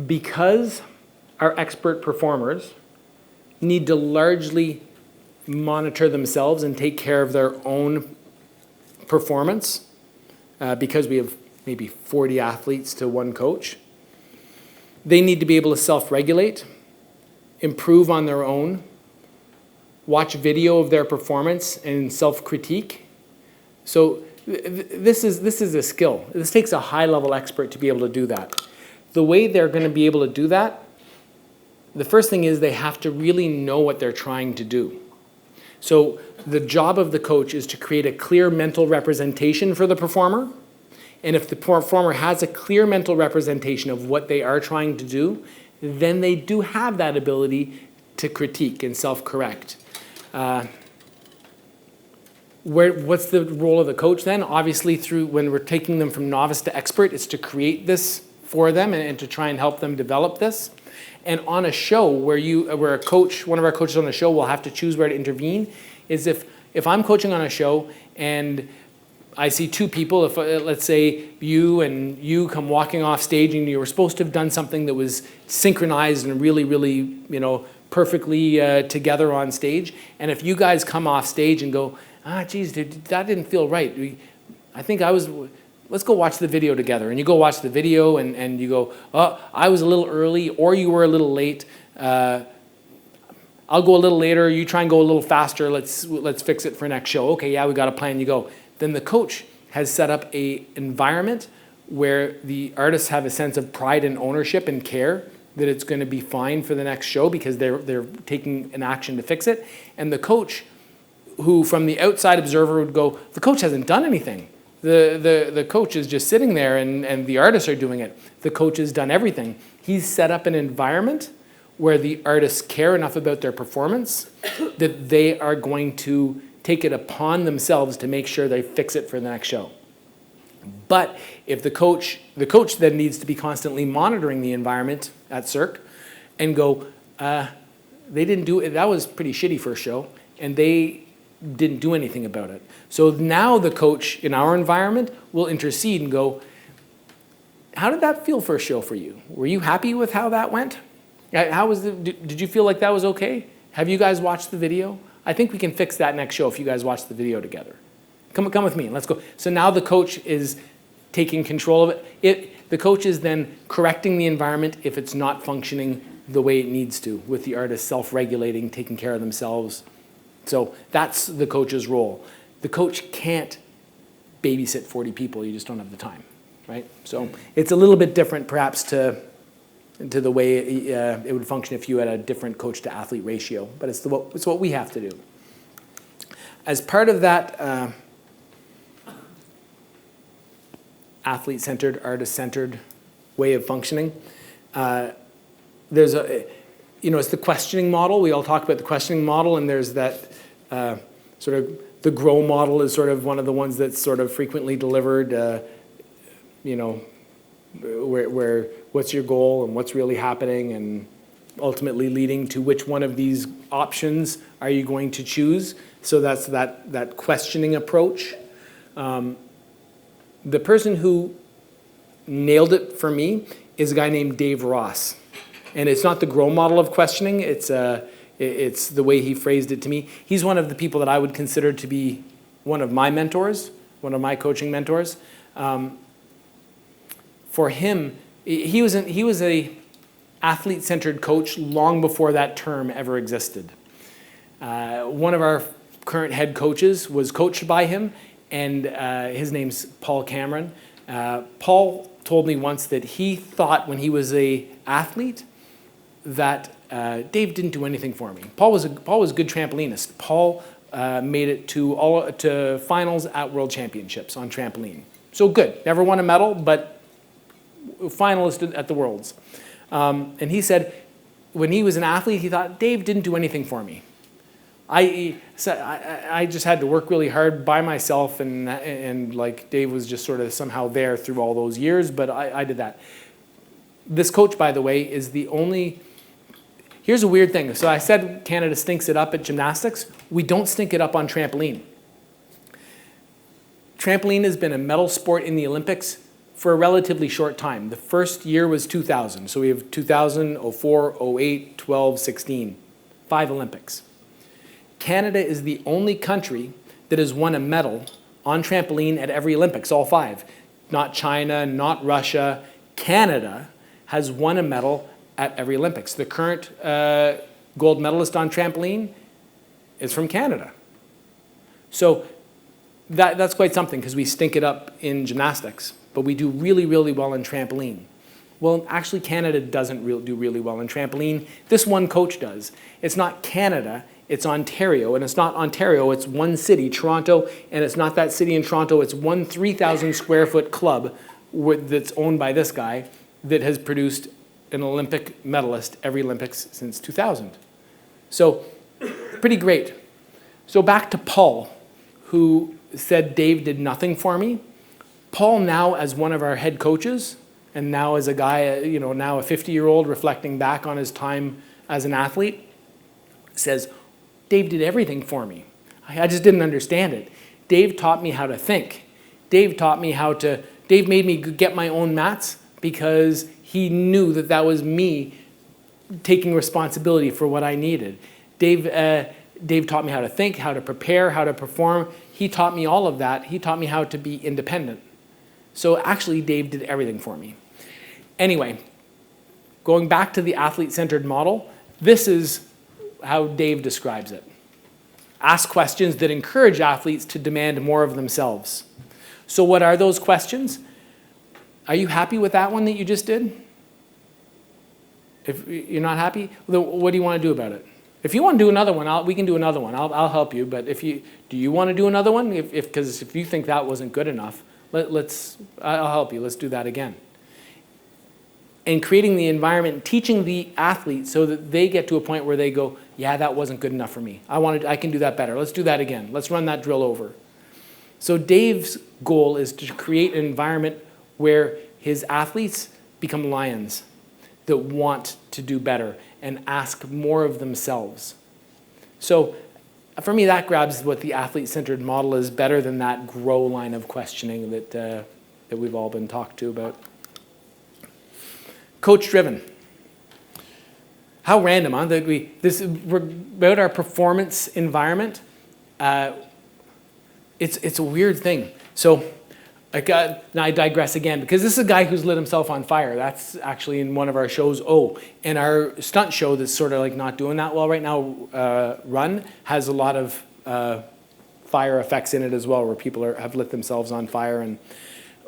Because our expert performers need to largely monitor themselves and take care of their own performance because we have maybe 40 athletes to one coach. They need to be able to self-regulate, improve on their own, watch video of their performance and self-critique. So this is a skill. This takes a high-level expert to be able to do that. The way they're going to be able to do that, the first thing is they have to really know what they're trying to do. So the job of the coach is to create a clear mental representation for the performer. And if the performer has a clear mental representation of what they are trying to do, then they do have that ability to critique and self-correct. What's the role of the coach then? Obviously, when we're taking them from novice to expert, it's to create this for them and to try and help them develop this. And on a show where a coach, one of our coaches on the show will have to choose where to intervene, is if I'm coaching on a show and I see two people, if let's say you come walking off stage and you were supposed to have done something that was synchronized and really, really, perfectly together on stage, and if you guys come off stage and go, geez, dude, that didn't feel right. Let's go watch the video together. And you go watch the video and you go, oh, I was a little early or you were a little late. I'll go a little later. You try and go a little faster. Let's fix it for next show. Okay, yeah, we got a plan. You go. Then the coach has set up an environment where the artists have a sense of pride and ownership and care that it's going to be fine for the next show because they're taking an action to fix it. And the coach, who from the outside observer would go, the coach hasn't done anything. The coach is just sitting there and the artists are doing it. The coach has done everything. He's set up an environment where the artists care enough about their performance that they are going to take it upon themselves to make sure they fix it for the next show. But if the coach then needs to be constantly monitoring the environment at Cirque and go, they didn't do it, that was pretty shitty first show, and they didn't do anything about it. So now the coach in our environment will intercede and go, how did that feel first show for you? Were you happy with how that went? Did you feel like that was okay? Have you guys watched the video? I think we can fix that next show if you guys watch the video together. Come with me, let's go. So now the coach is taking control of it. The coach is then correcting the environment if it's not functioning the way it needs to, with the artists self-regulating, taking care of themselves. So that's the coach's role. The coach can't babysit 40 people, you just don't have the time, right? So it's a little bit different perhaps to the way it would function if you had a different coach to athlete ratio, but it's what we have to do. As part of that athlete-centered, artist-centered way of functioning, there's it's the questioning model. We all talk about the questioning model, and there's that sort of, the GROW model is sort of one of the ones that's sort of frequently delivered, where what's your goal and what's really happening, and ultimately leading to which one of these options are you going to choose. So that's that questioning approach. The person who nailed it for me is a guy named Dave Ross. And it's not the GROW model of questioning, it's the way he phrased it to me. He's one of the people that I would consider to be one of my mentors, one of my coaching mentors. For him, he was a athlete-centered coach long before that term ever existed. One of our current head coaches was coached by him, and his name's Paul Cameron. Paul told me once that he thought when he was an athlete that Dave didn't do anything for me. Paul was a good trampolinist. Paul made it to finals at World Championships on trampoline. So good. Never won a medal, but finalist at the Worlds. And he said when he was an athlete, he thought Dave didn't do anything for me. I just had to work really hard by myself, and like Dave was just sort of somehow there through all those years, but I did that. This coach, by the way, is the only. Here's a weird thing. So I said Canada stinks it up at gymnastics. We don't stink it up on trampoline. Trampoline has been a medal sport in the Olympics for a relatively short time. The first year was 2000. So we have 2000, 04, 08, 12, 16. 5 Olympics. Canada is the only country that has won a medal on trampoline at every Olympics, all 5. Not China, not Russia. Canada has won a medal at every Olympics. The current gold medalist on trampoline is from Canada. So that's quite something, because we stink it up in gymnastics, but we do really, really well in trampoline. Well, actually Canada doesn't do really well in trampoline. This one coach does. It's not Canada, It's Ontario, and it's not Ontario, it's one city, Toronto, and it's not that city in Toronto, it's one 3,000 square foot club that's owned by this guy that has produced an Olympic medalist every Olympics since 2000. So, pretty great. So back to Paul, who said Dave did nothing for me. Paul now, as one of our head coaches, and now as a guy, now a 50-year-old reflecting back on his time as an athlete, says, Dave did everything for me. I just didn't understand it. Dave taught me how to think. Dave made me get my own mats because he knew that was me taking responsibility for what I needed. Dave taught me how to think, how to prepare, how to perform. He taught me all of that. He taught me how to be independent. So actually, Dave did everything for me. Anyway, going back to the athlete-centered model, this is how Dave describes it. Ask questions that encourage athletes to demand more of themselves. So what are those questions? Are you happy with that one that you just did? If you're not happy, what do you want to do about it? If you want to do another one, we can do another one. I'll help you. But do you want to do another one? Because if you think that wasn't good enough, I'll help you. Let's do that again. And creating the environment, teaching the athletes so that they get to a point where they go, yeah, that wasn't good enough for me. I can do that better. Let's do that again. Let's run that drill over. So Dave's goal is to create an environment where his athletes become lions that want to do better and ask more of themselves. So for me, that grabs what the athlete-centered model is better than that grow line of questioning that we've all been talked to about. Coach-driven. How random, huh? We're about our performance environment. It's a weird thing. So now I digress again, because this is a guy who's lit himself on fire. That's actually in one of our shows. And our stunt show that's sort of like not doing that well right now, Run, has a lot of fire effects in it as well, where people have lit themselves on fire.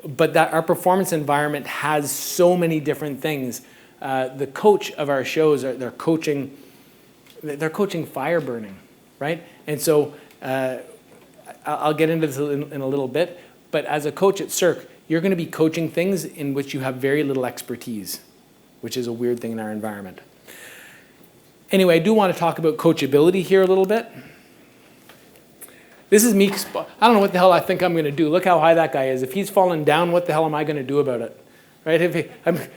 But that our performance environment has so many different things. The coach of our shows, they're coaching fire burning, right? And so I'll get into this in a little bit, but as a coach at Cirque, you're going to be coaching things in which you have very little expertise, which is a weird thing in our environment. Anyway, I do want to talk about coachability here a little bit. This is me. I don't know what the hell I think I'm going to do. Look how high that guy is. If he's falling down, what the hell am I going to do about it? Right? I don't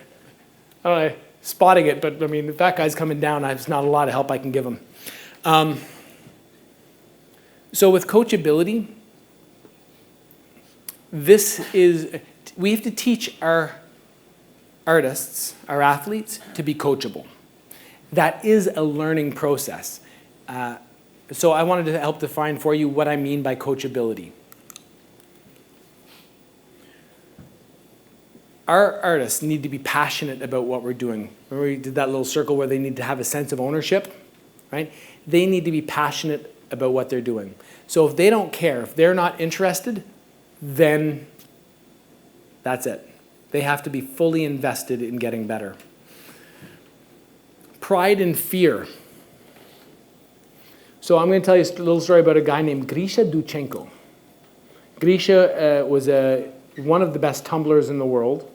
know, spotting it, but I mean, if that guy's coming down, there's not a lot of help I can give him. So with coachability, we have to teach our artists, our athletes, to be coachable. That is a learning process. So I wanted to help define for you what I mean by coachability. Our artists need to be passionate about what we're doing. Remember we did that little circle where they need to have a sense of ownership, right? They need to be passionate about what they're doing. So if they don't care, if they're not interested, then that's it. They have to be fully invested in getting better. Pride and fear. So I'm going to tell you a little story about a guy named Grisha Duchenko. Grisha was one of the best tumblers in the world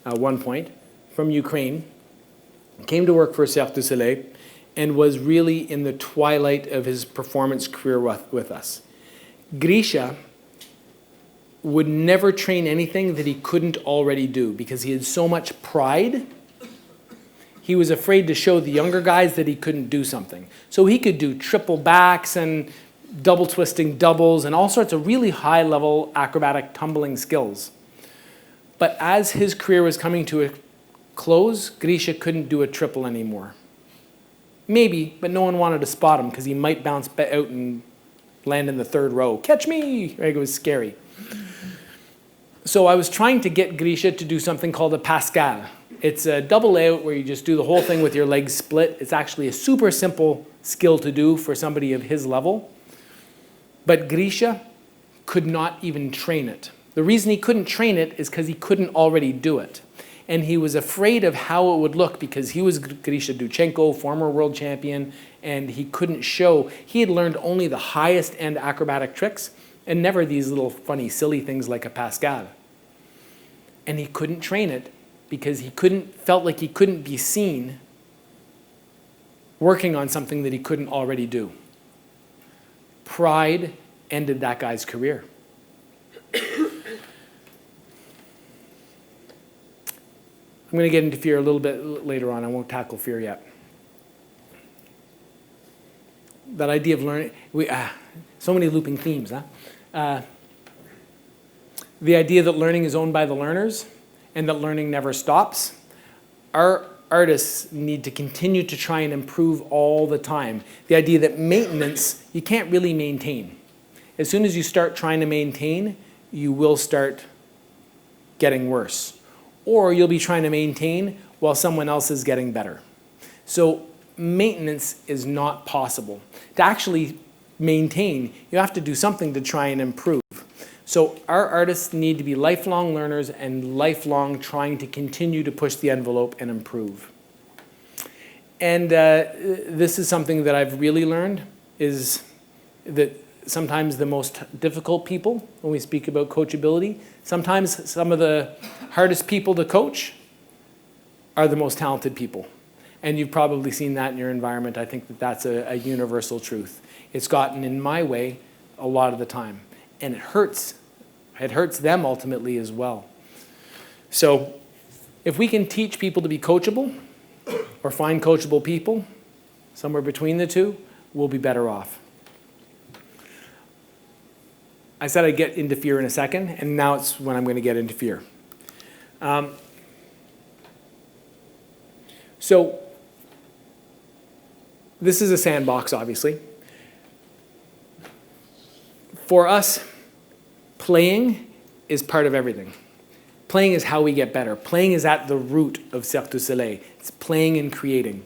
at one point, from Ukraine, came to work for Cirque du Soleil, and was really in the twilight of his performance career with us. Grisha would never train anything that he couldn't already do because he had so much pride. He was afraid to show the younger guys that he couldn't do something. So he could do triple backs and double twisting doubles and all sorts of really high-level acrobatic tumbling skills. But as his career was coming to a close, Grisha couldn't do a triple anymore. Maybe, but no one wanted to spot him because he might bounce out and land in the third row. Catch me! It was scary. So I was trying to get Grisha to do something called a Pascal. It's a double layout where you just do the whole thing with your legs split. It's actually a super simple skill to do for somebody of his level. But Grisha could not even train it. The reason he couldn't train it is because he couldn't already do it. And he was afraid of how it would look because he was Grisha Duchenko, former world champion, and he couldn't show. He had learned only the highest end acrobatic tricks and never these little funny, silly things like a Pascal. And he couldn't train it because felt like he couldn't be seen working on something that he couldn't already do. Pride ended that guy's career. I'm going to get into fear a little bit later on. I won't tackle fear yet. That idea of learning, so many looping themes, huh? The idea that learning is owned by the learners and that learning never stops. Our artists need to continue to try and improve all the time. The idea that maintenance, you can't really maintain. As soon as you start trying to maintain, you will start getting worse. Or you'll be trying to maintain while someone else is getting better. So maintenance is not possible. To actually maintain, you have to do something to try and improve. So our artists need to be lifelong learners and lifelong trying to continue to push the envelope and improve. And this is something that I've really learned, is that sometimes the most difficult people, when we speak about coachability, sometimes some of the hardest people to coach are the most talented people. And you've probably seen that in your environment. I think that that's a universal truth. It's gotten in my way a lot of the time. And it hurts. It hurts them ultimately as well. So if we can teach people to be coachable or find coachable people, somewhere between the two, we'll be better off. I said I'd get into fear in a second, and now it's when I'm going to get into fear. So this is a sandbox, obviously. For us, playing is part of everything. Playing is how we get better. Playing is at the root of Cirque du Soleil. It's playing and creating.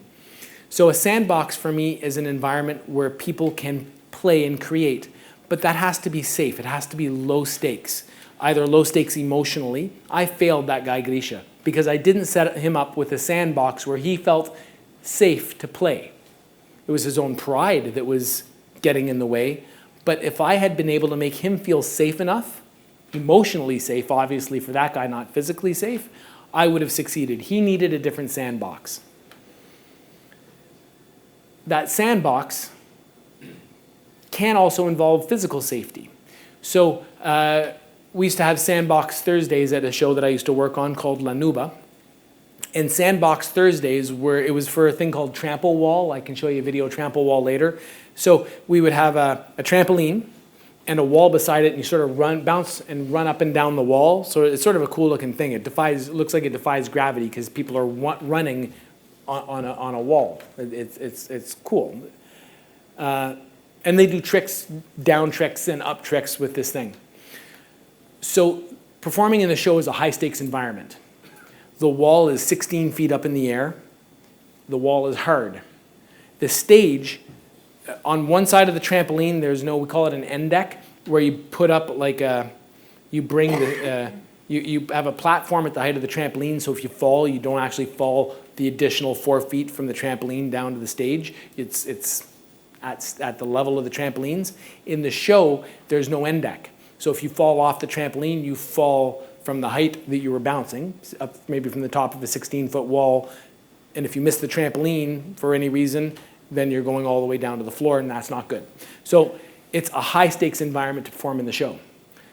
So a sandbox for me is an environment where people can play and create, but that has to be safe. It has to be low stakes, either low stakes emotionally. I failed that guy Grisha because I didn't set him up with a sandbox where he felt safe to play. It was his own pride that was getting in the way. But if I had been able to make him feel safe enough, emotionally safe, obviously for that guy, not physically safe, I would have succeeded. He needed a different sandbox. That sandbox can also involve physical safety. So we used to have Sandbox Thursdays at a show that I used to work on called La Nuba. And Sandbox Thursdays, it was for a thing called trample wall. I can show you a video of trample wall later. So we would have a trampoline and a wall beside it, and you sort of bounce and run up and down the wall. So it's sort of a cool looking thing. It looks like it defies gravity because people are running on a wall. It's cool. And they do tricks, down tricks and up tricks with this thing. So performing in the show is a high stakes environment. The wall is 16 feet up in the air. The wall is hard. The stage, on one side of the trampoline, we call it an end deck, where you put up like you have a platform at the height of the trampoline, so if you fall, you don't actually fall the additional 4 feet from the trampoline down to the stage. It's at the level of the trampolines. In the show, there's no end deck. So if you fall off the trampoline, you fall from the height that you were bouncing, up maybe from the top of a 16-foot wall. And if you miss the trampoline for any reason, then you're going all the way down to the floor, and that's not good. So it's a high-stakes environment to perform in the show.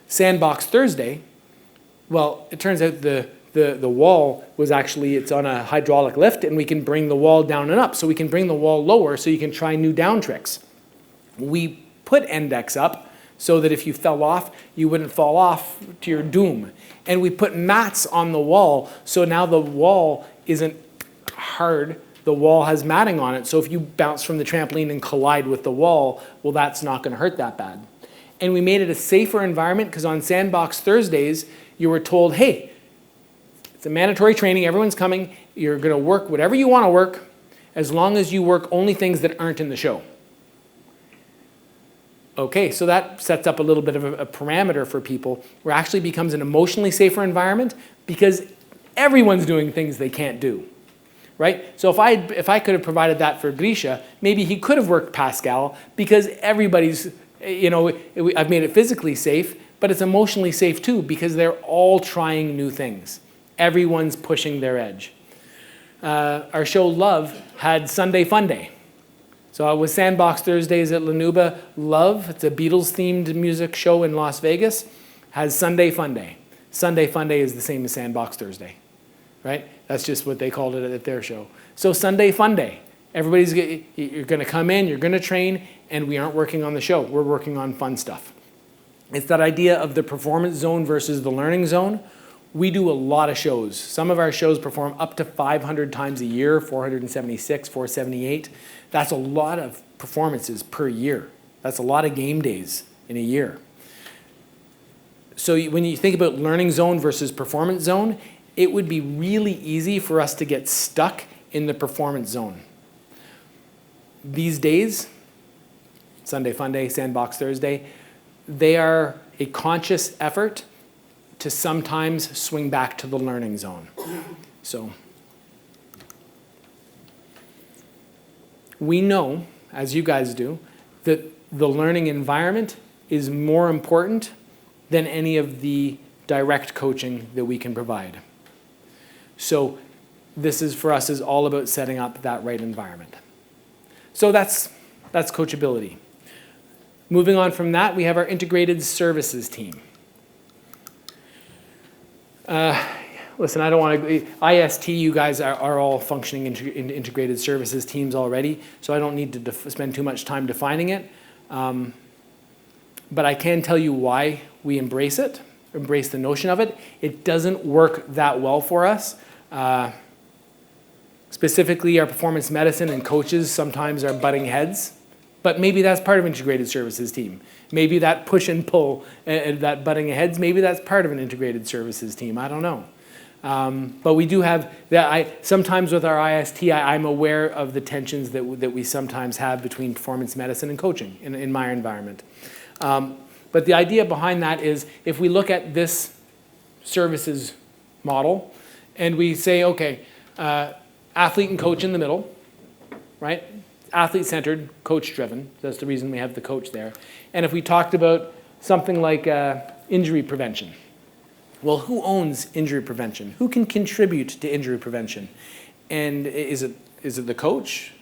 Sandbox Thursday, well, it turns out the wall was actually, it's on a hydraulic lift, and we can bring the wall down and up. So we can bring the wall lower so you can try new down tricks. We put end decks up so that if you fell off, you wouldn't fall off to your doom. And we put mats on the wall, so now the wall isn't hard. The wall has matting on it, so if you bounce from the trampoline and collide with the wall, well, that's not going to hurt that bad. And we made it a safer environment because on Sandbox Thursdays, you were told, hey, it's a mandatory training, everyone's coming, you're going to work whatever you want to work, as long as you work only things that aren't in the show. Okay, so that sets up a little bit of a parameter for people where it actually becomes an emotionally safer environment because everyone's doing things they can't do, right? So if I could have provided that for Grisha, maybe he could have worked Pascal, because everybody's, I've made it physically safe, but it's emotionally safe too, because they're all trying new things. Everyone's pushing their edge. Our show Love had Sunday Fun Day. So it was Sandbox Thursdays at Lanuba. Love, it's a Beatles-themed music show in Las Vegas, has Sunday Fun Day. Sunday Fun Day is the same as Sandbox Thursday, right? That's just what they called it at their show. So Sunday Fun Day. You're going to come in, you're going to train, and we aren't working on the show. We're working on fun stuff. It's that idea of the performance zone versus the learning zone. We do a lot of shows. Some of our shows perform up to 500 times a year, 476, 478. That's a lot of performances per year. That's a lot of game days in a year. So when you think about learning zone versus performance zone, it would be really easy for us to get stuck in the performance zone. These days, Sunday Fun Day, Sandbox Thursday, they are a conscious effort to sometimes swing back to the learning zone. So we know, as you guys do, that the learning environment is more important than any of the direct coaching that we can provide. So this is, for us, is all about setting up that right environment. So that's coachability. Moving on from that, we have our integrated services team. Listen, I don't want to, IST, you guys are all functioning in integrated services teams already, so I don't need to spend too much time defining it. But I can tell you why we embrace the notion of it. It doesn't work that well for us. Specifically, our performance medicine and coaches sometimes are butting heads, but maybe that's part of integrated services team. Maybe that push and pull, that butting heads, maybe that's part of an integrated services team. I don't know. But we do have that. Sometimes with our IST, I'm aware of the tensions that we sometimes have between performance medicine and coaching in my environment. But the idea behind that is, if we look at this services model and we say, okay, athlete and coach in the middle, right? Athlete-centered, coach-driven. That's the reason we have the coach there. And if we talked about something like injury prevention, well, who owns injury prevention? Who can contribute to injury prevention? And is it the coach?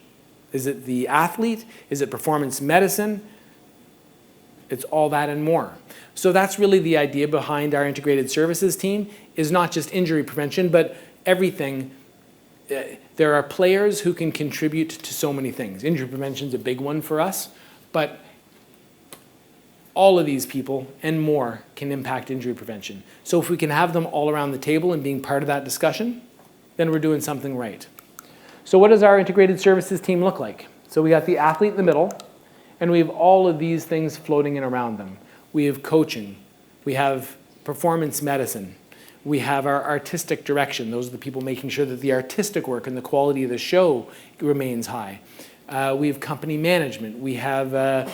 Is it the athlete? Is it performance medicine? It's all that and more. So that's really the idea behind our integrated services team, is not just injury prevention, but everything. There are players who can contribute to so many things. Injury prevention is a big one for us, but all of these people and more can impact injury prevention. So if we can have them all around the table and being part of that discussion, then we're doing something right. So what does our integrated services team look like? So we got the athlete in the middle, and we have all of these things floating in around them. We have coaching. We have performance medicine. We have our artistic direction. Those are the people making sure that the artistic work and the quality of the show remains high. We have company management. We have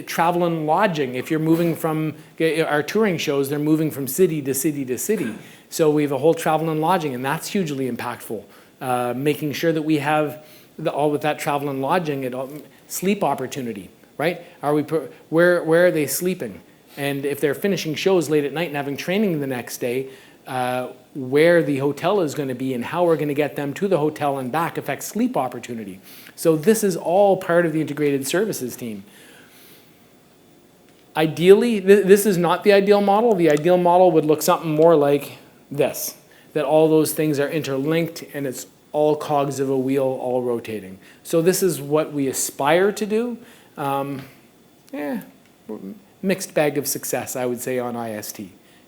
travel and lodging. If you're moving from our touring shows, they're moving from city to city to city. So we have a whole travel and lodging, and that's hugely impactful. Making sure that we have all with that travel and lodging, sleep opportunity, right? Where are they sleeping? And if they're finishing shows late at night and having training the next day, where the hotel is going to be and how we're going to get them to the hotel and back affects sleep opportunity. So this is all part of the integrated services team. Ideally, this is not the ideal model. The ideal model would look something more like this, that all those things are interlinked and it's all cogs of a wheel all rotating. So this is what we aspire to do. Mixed bag of success, I would say, on IST.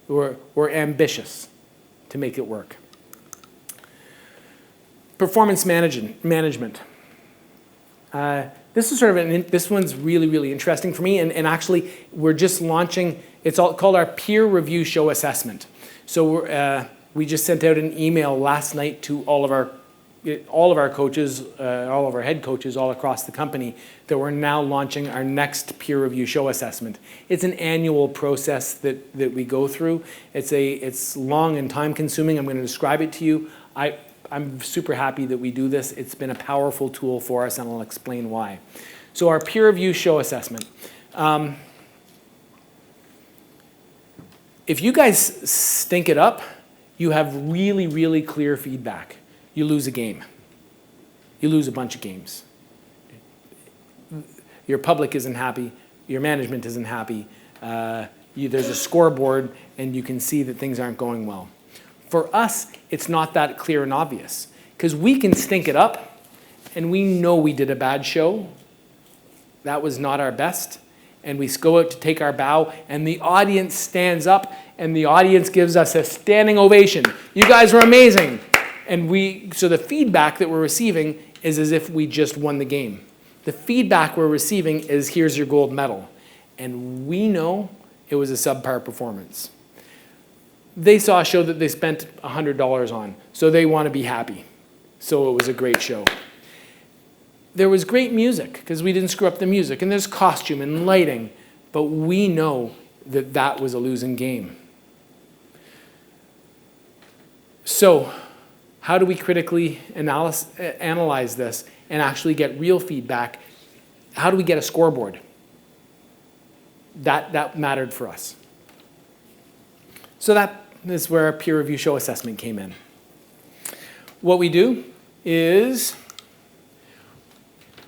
We're ambitious to make it work. Performance management. This is sort of this one's really, really interesting for me, and actually we're just launching, it's called our peer review show assessment. So we just sent out an email last night to all of our all of our coaches, all of our head coaches all across the company, that we're now launching our next peer review show assessment. It's an annual process that we go through. It's long and time consuming. I'm going to describe it to you. I'm super happy that we do this. It's been a powerful tool for us, and I'll explain why. So our peer review show assessment. If you guys stink it up, you have really, really clear feedback. You lose a game. You lose a bunch of games. Your public isn't happy. Your management isn't happy. There's a scoreboard, and you can see that things aren't going well. For us, it's not that clear and obvious, because we can stink it up, and we know we did a bad show. That was not our best. And we go out to take our bow, and the audience stands up, and the audience gives us a standing ovation. You guys were amazing. And so the feedback that we're receiving is as if we just won the game. The feedback we're receiving is, here's your gold medal. And we know it was a subpar performance. They saw a show that they spent $100 on, so they want to be happy. So it was a great show. There was great music, because we didn't screw up the music, and there's costume and lighting, but we know that that was a losing game. So how do we critically analyze this and actually get real feedback? How do we get a scoreboard? That mattered for us. So that is where our peer review show assessment came in. What we do is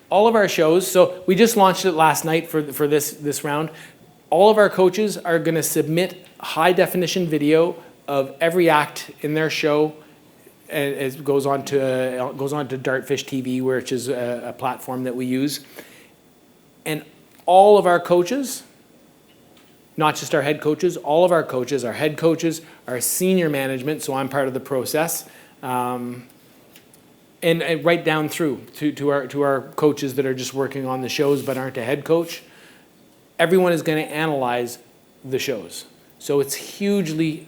all of our shows, so we just launched it last night for this round. All of our coaches are going to submit high definition video of every act in their show, and it goes on to Dartfish TV, which is a platform that we use. And all of our coaches, not just our head coaches, all of our coaches, our head coaches, our senior management, so I'm part of the process, and right down through to our coaches that are just working on the shows but aren't a head coach. Everyone is going to analyze the shows. So it's hugely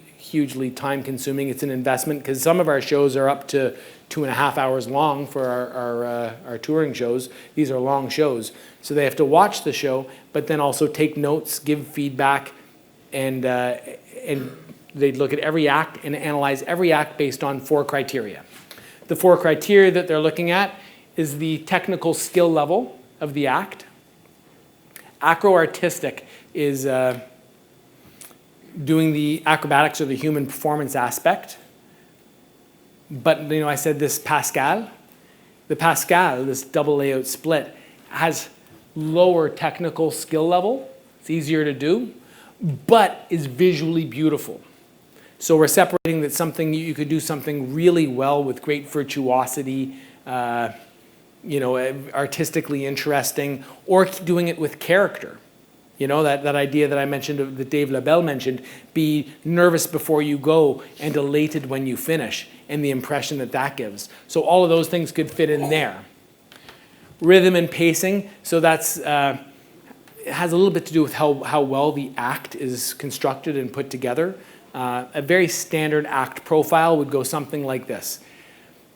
time consuming. It's an investment, because some of our shows are up to 2.5 hours long for our touring shows. These are long shows. So they have to watch the show, but then also take notes, give feedback, and they look at every act and analyze every act based on 4 criteria. The 4 criteria that they're looking at is the technical skill level of the act. Acro-artistic is doing the acrobatics or the human performance aspect. But, I said this Pascal. The Pascal, this double layout split, has lower technical skill level. It's easier to do, but is visually beautiful. So we're separating that something you could do something really well with great virtuosity, artistically interesting, or doing it with character. That idea that I mentioned, that Dave LaBelle mentioned, be nervous before you go and elated when you finish, and the impression that gives. So all of those things could fit in there. Rhythm and pacing, so that's it has a little bit to do with how well the act is constructed and put together. A very standard act profile would go something like this.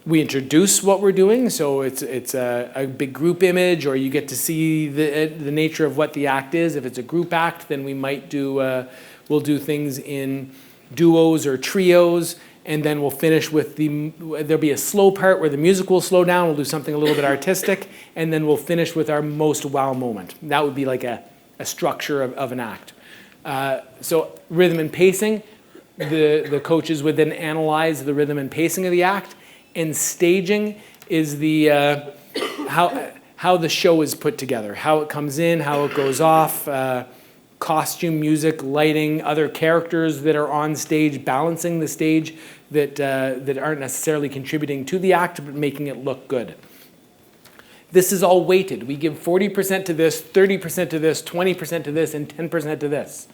We introduce what we're doing, so it's a big group image, or you get to see the nature of what the act is. If it's a group act, then we might we'll do things in duos or trios, and then we'll finish with there'll be a slow part where the music will slow down. We'll do something a little bit artistic, and then we'll finish with our most wow moment. That would be like a structure of an act. So rhythm and pacing, the coaches would then analyze the rhythm and pacing of the act. And staging is the how the show is put together, how it comes in, how it goes off, costume, music, lighting, other characters that are on stage, balancing the stage that aren't necessarily contributing to the act but making it look good. This is all weighted. We give 40% to this, 30% to this, 20% to this, and 10% to this.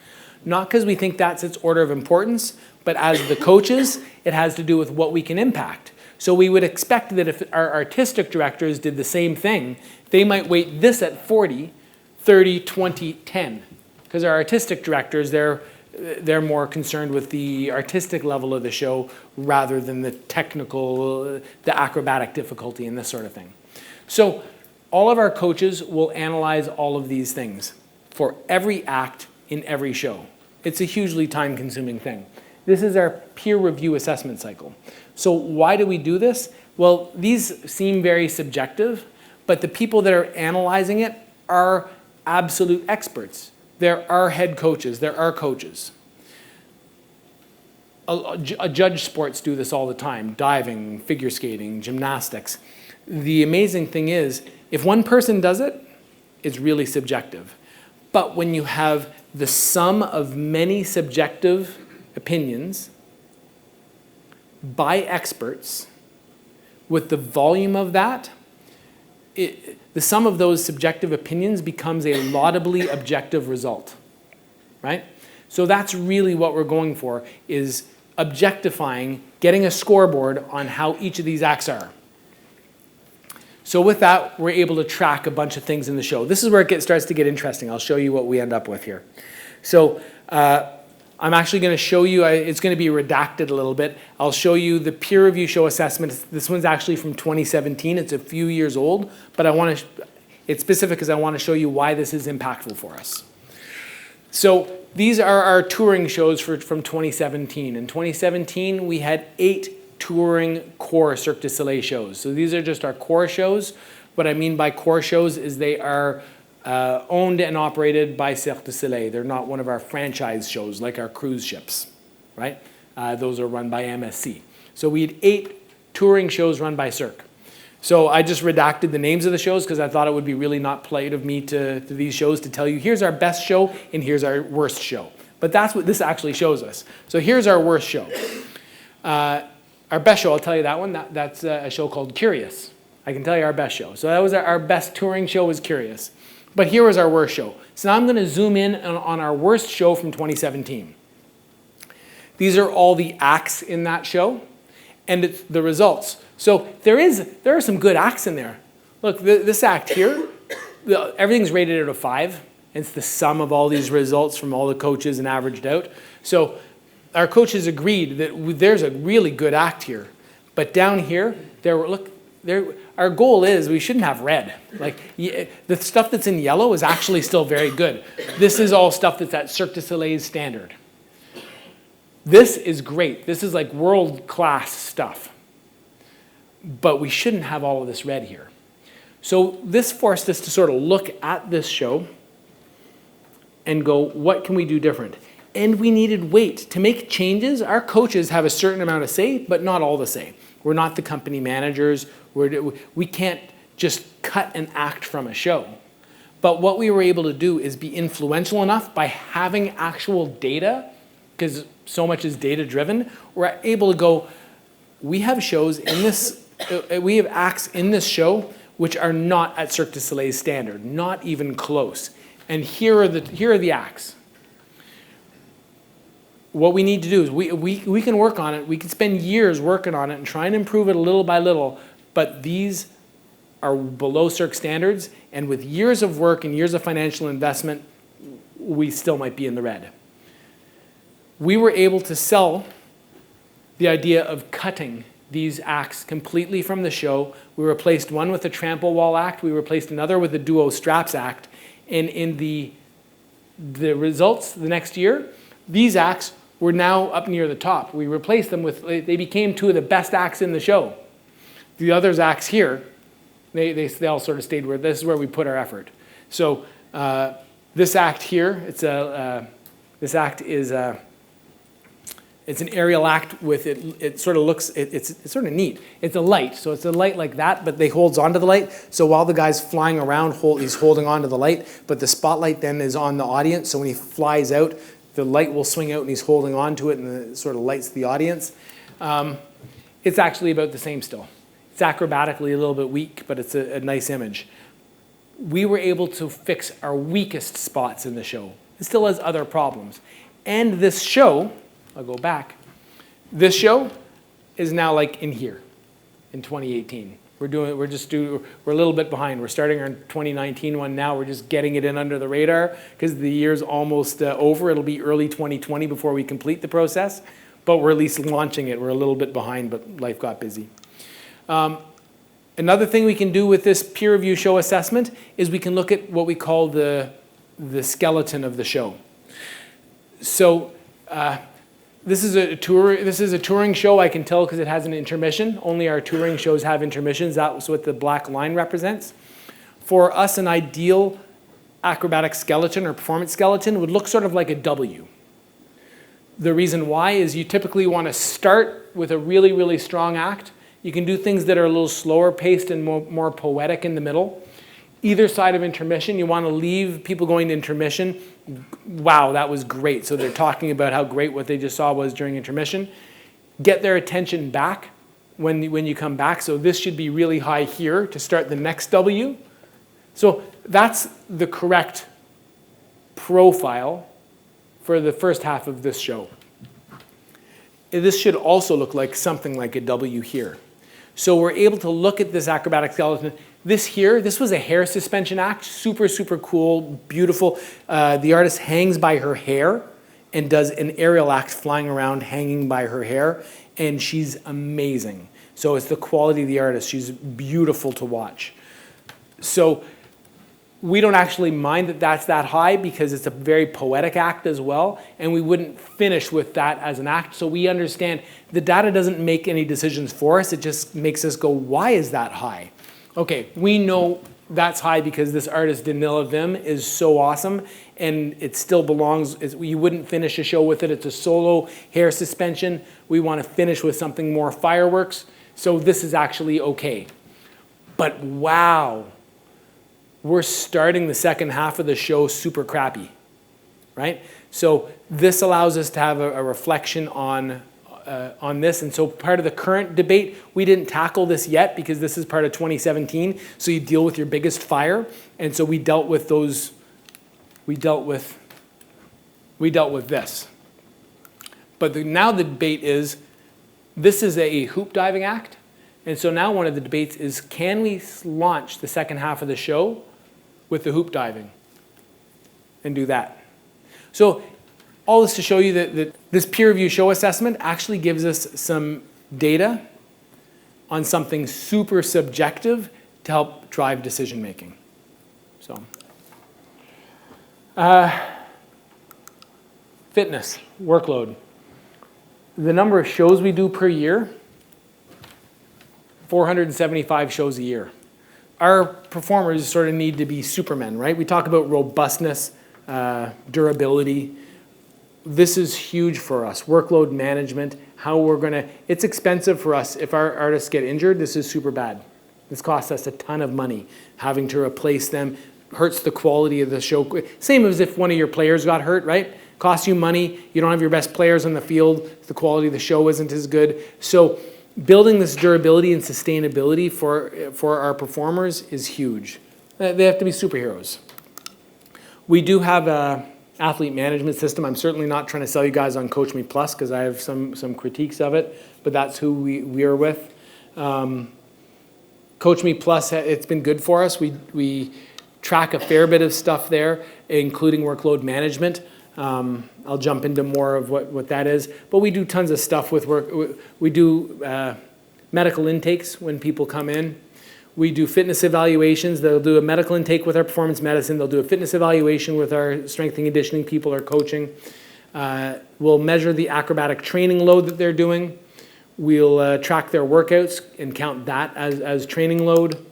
Not because we think that's its order of importance, but as the coaches, it has to do with what we can impact. So we would expect that if our artistic directors did the same thing, they might weight this at 40, 30, 20, 10. Because our artistic directors, they're more concerned with the artistic level of the show rather than the technical, the acrobatic difficulty and this sort of thing. So all of our coaches will analyze all of these things for every act in every show. It's a hugely time-consuming thing. This is our peer review assessment cycle. So why do we do this? Well, these seem very subjective, but the people that are analyzing it are absolute experts. They're our head coaches. They're our coaches. Judge sports do this all the time. Diving, figure skating, gymnastics. The amazing thing is, if one person does it, it's really subjective. But when you have the sum of many subjective opinions by experts, with the volume of that, the sum of those subjective opinions becomes a laudably objective result, right? So that's really what we're going for, is objectifying, getting a scoreboard on how each of these acts are. So with that, we're able to track a bunch of things in the show. This is where it starts to get interesting. I'll show you what we end up with here. So I'm actually going to show you, it's going to be redacted a little bit. I'll show you the peer review show assessment. This one's actually from 2017. It's a few years old, but it's specific because I want to show you why this is impactful for us. So these are our touring shows from 2017. In 2017, we had 8 touring core Cirque du Soleil shows. So these are just our core shows. What I mean by core shows is they are owned and operated by Cirque du Soleil. They're not one of our franchise shows like our cruise ships, right? Those are run by MSC. So we had 8 touring shows run by Cirque. So I just redacted the names of the shows because I thought it would be really not polite of me to these shows to tell you, here's our best show and here's our worst show. But that's what this actually shows us. So here's our worst show. Our best show, I'll tell you that one, that's a show called Curious. I can tell you our best show. So that was our best touring show was Curious. But here was our worst show. So now I'm going to zoom in on our worst show from 2017. These are all the acts in that show, and it's the results. So there are some good acts in there. Look, this act here, everything's rated out of 5. It's the sum of all these results from all the coaches and averaged out. So our coaches agreed that there's a really good act here. But down here, our goal is we shouldn't have red. Like the stuff that's in yellow is actually still very good. This is all stuff that's at Cirque du Soleil's standard. This is great. This is like world-class stuff. But we shouldn't have all of this red here. So this forced us to sort of look at this show and go, what can we do different? And we needed weight. To make changes, our coaches have a certain amount of say, but not all the say. We're not the company managers. We can't just cut an act from a show. But what we were able to do is be influential enough by having actual data, because so much is data-driven, we're able to go, we have shows in this, we have acts in this show which are not at Cirque du Soleil's standard, not even close. And here are the acts. What we need to do is we can work on it. We can spend years working on it and try and improve it little by little, but these are below Cirque standards, and with years of work and years of financial investment, we still might be in the red. We were able to sell the idea of cutting these acts completely from the show. We replaced one with a trample wall act. We replaced another with a duo straps act. And in the results the next year, these acts were now up near the top. We replaced them with, they became 2 of the best acts in the show. The others acts here, they all sort of stayed where, this is where we put our effort. So this act here, this act is, it's an aerial act with it sort of looks, it's sort of neat. It's a light, so it's a light like that, but they holds onto the light. So while the guy's flying around, he's holding onto the light, but the spotlight then is on the audience. So when he flies out, the light will swing out and he's holding onto it and it sort of lights the audience. It's actually about the same still. It's acrobatically a little bit weak, but it's a nice image. We were able to fix our weakest spots in the show. It still has other problems. And this show, I'll go back, this show is now like in here in 2018. We're a little bit behind. We're starting our 2019 one now. We're just getting it in under the radar because the year's almost over. It'll be early 2020 before we complete the process, but we're at least launching it. We're a little bit behind, but life got busy. Another thing we can do with this peer review show assessment is we can look at what we call the skeleton of the show. So this is a touring show, I can tell because it has an intermission. Only our touring shows have intermissions. That's what the black line represents. For us, an ideal acrobatic skeleton or performance skeleton would look sort of like a W. The reason why is you typically want to start with a really, really strong act. You can do things that are a little slower paced and more poetic in the middle. Either side of intermission, you want to leave people going to intermission. Wow, that was great. So they're talking about how great what they just saw was during intermission. Get their attention back when you come back. So this should be really high here to start the next W. So that's the correct profile for the first half of this show. This should also look like something like a W here. So we're able to look at this acrobatic skeleton. This was a hair suspension act, super, super cool, beautiful. The artist hangs by her hair and does an aerial act flying around hanging by her hair, and she's amazing. So it's the quality of the artist. She's beautiful to watch. So we don't actually mind that that's that high because it's a very poetic act as well, and we wouldn't finish with that as an act. So we understand the data doesn't make any decisions for us. It just makes us go, why is that high? Okay, we know that's high because this artist, Danila Vim, is so awesome, and it still belongs. You wouldn't finish a show with it. It's a solo hair suspension. We want to finish with something more fireworks, so this is actually okay. But wow, we're starting the second half of the show super crappy, right? So this allows us to have a reflection on this. And so part of the current debate, we didn't tackle this yet because this is part of 2017. So you deal with your biggest fire. And so we dealt with those, we dealt with this. But now the debate is, this is a hoop diving act. And so now one of the debates is, can we launch the second half of the show with the hoop diving and do that? So all this to show you that this peer review show assessment actually gives us some data on something super subjective to help drive decision making. So, fitness, workload. The number of shows we do per year, 475 shows a year. Our performers sort of need to be supermen, right? We talk about robustness, durability. This is huge for us. Workload management, how we're gonna, it's expensive for us. If our artists get injured, this is super bad. This costs us a ton of money. Having to replace them hurts the quality of the show. Same as if one of your players got hurt, right? Costs you money, you don't have your best players on the field, the quality of the show isn't as good. So building this durability and sustainability for our performers is huge. They have to be superheroes. We do have a athlete management system. I'm certainly not trying to sell you guys on Coach Me Plus because I have some critiques of it, but that's who we are with. Coach Me Plus, it's been good for us. We track a fair bit of stuff there, including workload management. I'll jump into more of what that is, but we do tons of stuff with work. We do medical intakes when people come in. We do fitness evaluations. They'll do a medical intake with our performance medicine. They'll do a fitness evaluation with our strength and conditioning people or coaching. We'll measure the acrobatic training load that they're doing. We'll track their workouts and count that as training load.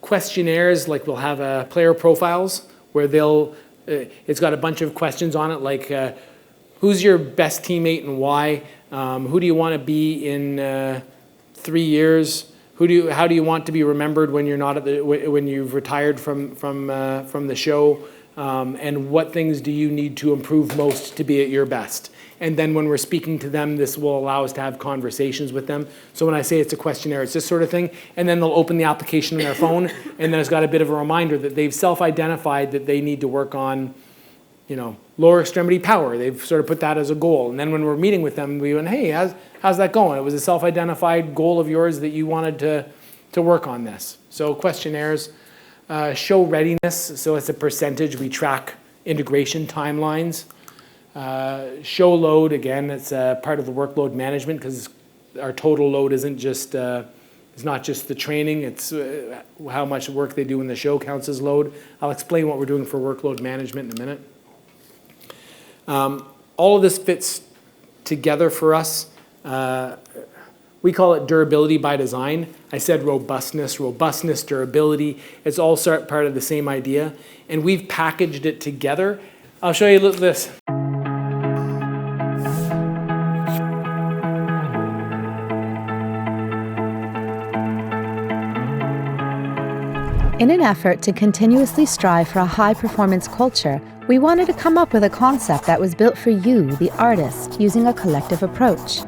Questionnaires, like we'll have player profiles where it's got a bunch of questions on it, like who's your best teammate and why? Who do you want to be in 3 years? How do you want to be remembered when you're not when you've retired from the show? And what things do you need to improve most to be at your best? And then when we're speaking to them, this will allow us to have conversations with them. So when I say it's a questionnaire, it's this sort of thing. And then they'll open the application on their phone, and then it's got a bit of a reminder that they've self-identified that they need to work on, lower extremity power. They've sort of put that as a goal. And then when we're meeting with them, we went, hey, how's that going? It was a self-identified goal of yours that you wanted to work on this. So questionnaires, show readiness. So it's a percentage. We track integration timelines. Show load, again, it's part of the workload management because our total load isn't just, it's not just the training, it's how much work they do in the show counts as load. I'll explain what we're doing for workload management in a minute. All of this fits together for us. We call it durability by design. I said robustness, durability. It's all part of the same idea. And we've packaged it together. I'll show you this. In an effort to continuously strive for a high-performance culture, we wanted to come up with a concept that was built for you, the artist, using a collective approach.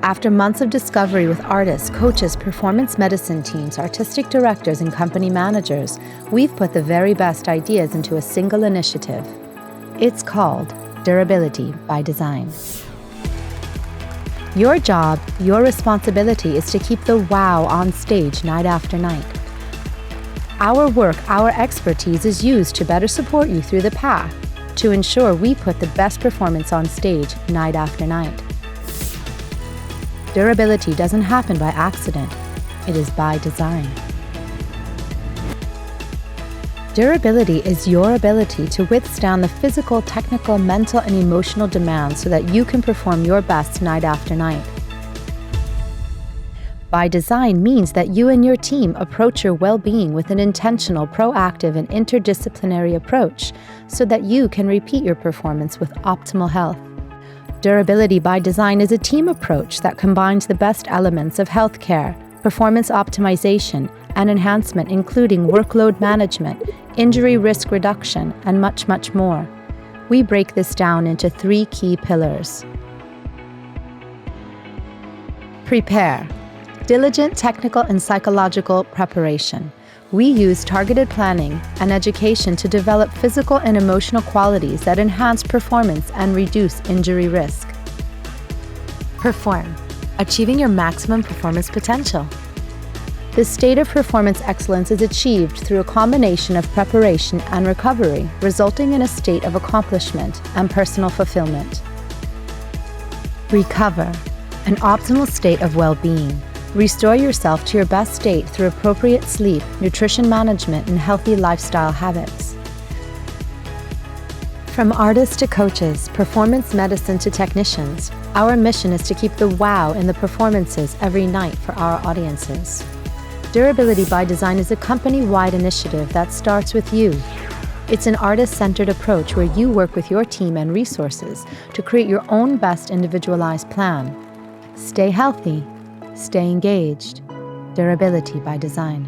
After months of discovery with artists, coaches, performance medicine teams, artistic directors, and company managers, we've put the very best ideas into a single initiative. It's called Durability by Design. Your job, your responsibility is to keep the wow on stage night after night. Our work, our expertise is used to better support you through the path to ensure we put the best performance on stage night after night. Durability doesn't happen by accident. It is by design. Durability is your ability to withstand the physical, technical, mental, and emotional demands so that you can perform your best night after night. By design means that you and your team approach your well-being with an intentional, proactive, and interdisciplinary approach so that you can repeat your performance with optimal health. Durability by design is a team approach that combines the best elements of healthcare, performance optimization, and enhancement, including workload management, injury risk reduction, and much, much more. We break this down into 3 key pillars. Prepare. Diligent technical and psychological preparation. We use targeted planning and education to develop physical and emotional qualities that enhance performance and reduce injury risk. Perform. Achieving your maximum performance potential. This state of performance excellence is achieved through a combination of preparation and recovery, resulting in a state of accomplishment and personal fulfillment. Recover. An optimal state of well-being. Restore yourself to your best state through appropriate sleep, nutrition management, and healthy lifestyle habits. From artists to coaches, performance medicine to technicians, our mission is to keep the wow in the performances every night for our audiences. Durability by Design is a company-wide initiative that starts with you. It's an artist-centered approach where you work with your team and resources to create your own best individualized plan. Stay healthy. Stay engaged. Durability by Design.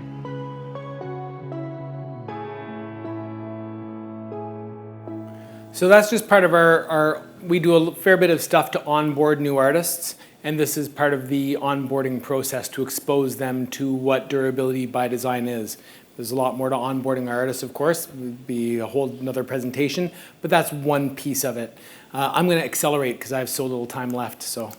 So that's just part of our we do a fair bit of stuff to onboard new artists, and this is part of the onboarding process to expose them to what Durability by Design is. There's a lot more to onboarding artists, of course. It would be a whole another presentation, but that's one piece of it. I'm going to accelerate because I have so little time left. So.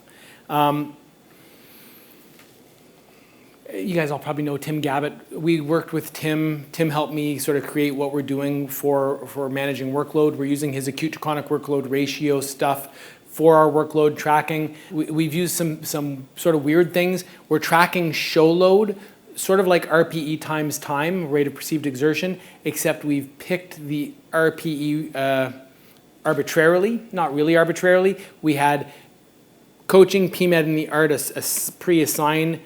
You guys all probably know Tim Gabbett. We worked with Tim. Tim helped me sort of create what we're doing for managing workload. We're using his acute to chronic workload ratio stuff for our workload tracking. We've used some sort of weird things. We're tracking show load, sort of like RPE times time, rate of perceived exertion, except we've picked the RPE arbitrarily, not really arbitrarily. We had coaching, PMED, and the artists pre-assign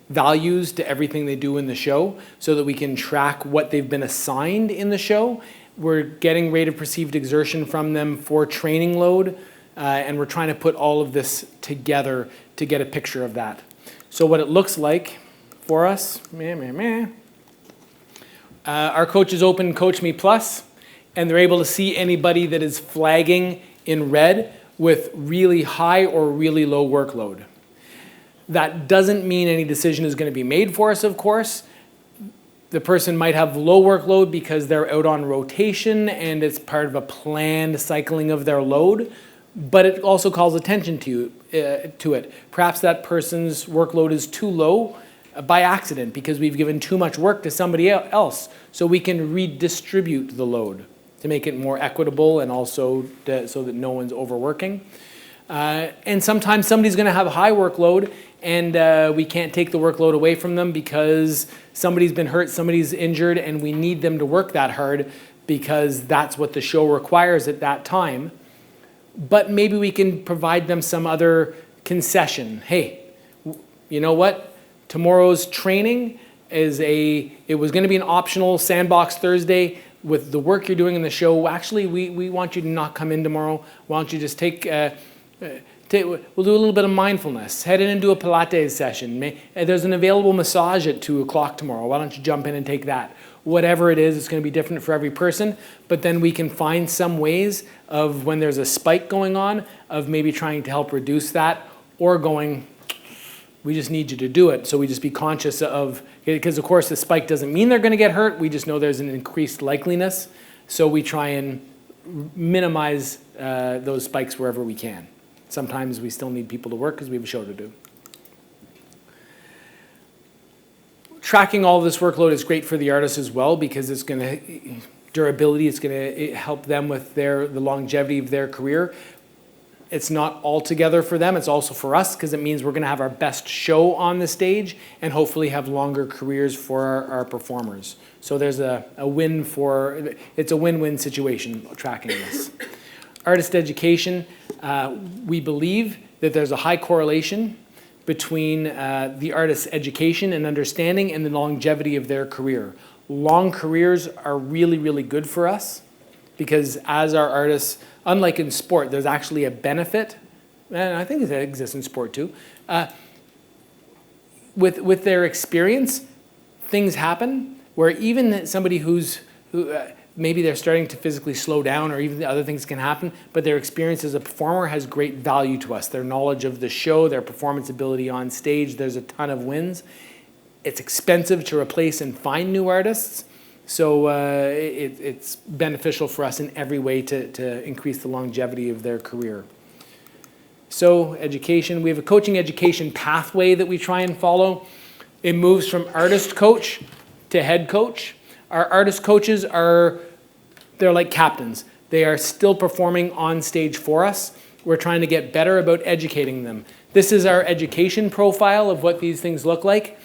values to everything they do in the show so that we can track what they've been assigned in the show. We're getting rate of perceived exertion from them for training load, and we're trying to put all of this together to get a picture of that. So what it looks like for us, our coaches open Coach Me Plus, and they're able to see anybody that is flagging in red with really high or really low workload. That doesn't mean any decision is going to be made for us, of course. The person might have low workload because they're out on rotation and it's part of a planned cycling of their load, but it also calls attention to it. Perhaps that person's workload is too low by accident because we've given too much work to somebody else. So we can redistribute the load to make it more equitable and also so that no one's overworking. And sometimes somebody's going to have a high workload and we can't take the workload away from them because somebody's been hurt, somebody's injured, and we need them to work that hard because that's what the show requires at that time. But maybe we can provide them some other concession. Hey, you know what? Tomorrow's training it was going to be an optional sandbox Thursday. With the work you're doing in the show, actually, we want you to not come in tomorrow. Why don't you just we'll do a little bit of mindfulness. Head in and do a Pilates session. There's an available massage at 2 o'clock tomorrow. Why don't you jump in and take that? Whatever it is, it's going to be different for every person. But then we can find some ways of when there's a spike going on, of maybe trying to help reduce that, or going, we just need you to do it. So we just be conscious of, because of course the spike doesn't mean they're going to get hurt. We just know there's an increased likeliness. So we try and minimize those spikes wherever we can. Sometimes we still need people to work because we have a show to do. Tracking all of this workload is great for the artists as well because it's going to, durability, it's going to help them with the longevity of their career. It's not altogether for them, it's also for us because it means we're going to have our best show on the stage and hopefully have longer careers for our performers. So there's a win it's a win-win situation tracking this. Artist education, we believe that there's a high correlation between the artist's education and understanding and the longevity of their career. Long careers are really, really good for us because as our artists, unlike in sport, there's actually a benefit, and I think it exists in sport too, with their experience, things happen where even somebody who maybe they're starting to physically slow down or even other things can happen, but their experience as a performer has great value to us. Their knowledge of the show, their performance ability on stage, there's a ton of wins. It's expensive to replace and find new artists, so it's beneficial for us in every way to increase the longevity of their career. So education, we have a coaching education pathway that we try and follow. It moves from artist coach to head coach. Our artist coaches they're like captains. They are still performing on stage for us. We're trying to get better about educating them. This is our education profile of what these things look like.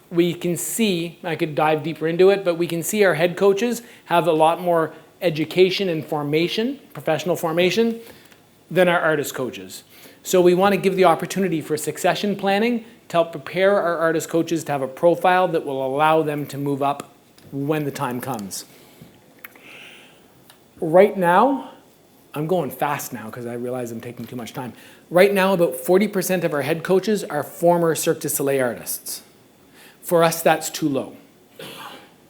We can see, I could dive deeper into it, but we can see our head coaches have a lot more education and formation, professional formation, than our artist coaches. So we want to give the opportunity for succession planning to help prepare our artist coaches to have a profile that will allow them to move up when the time comes. Right now, I'm going fast now because I realize I'm taking too much time. Right now, about 40% of our head coaches are former Cirque du Soleil artists. For us, that's too low.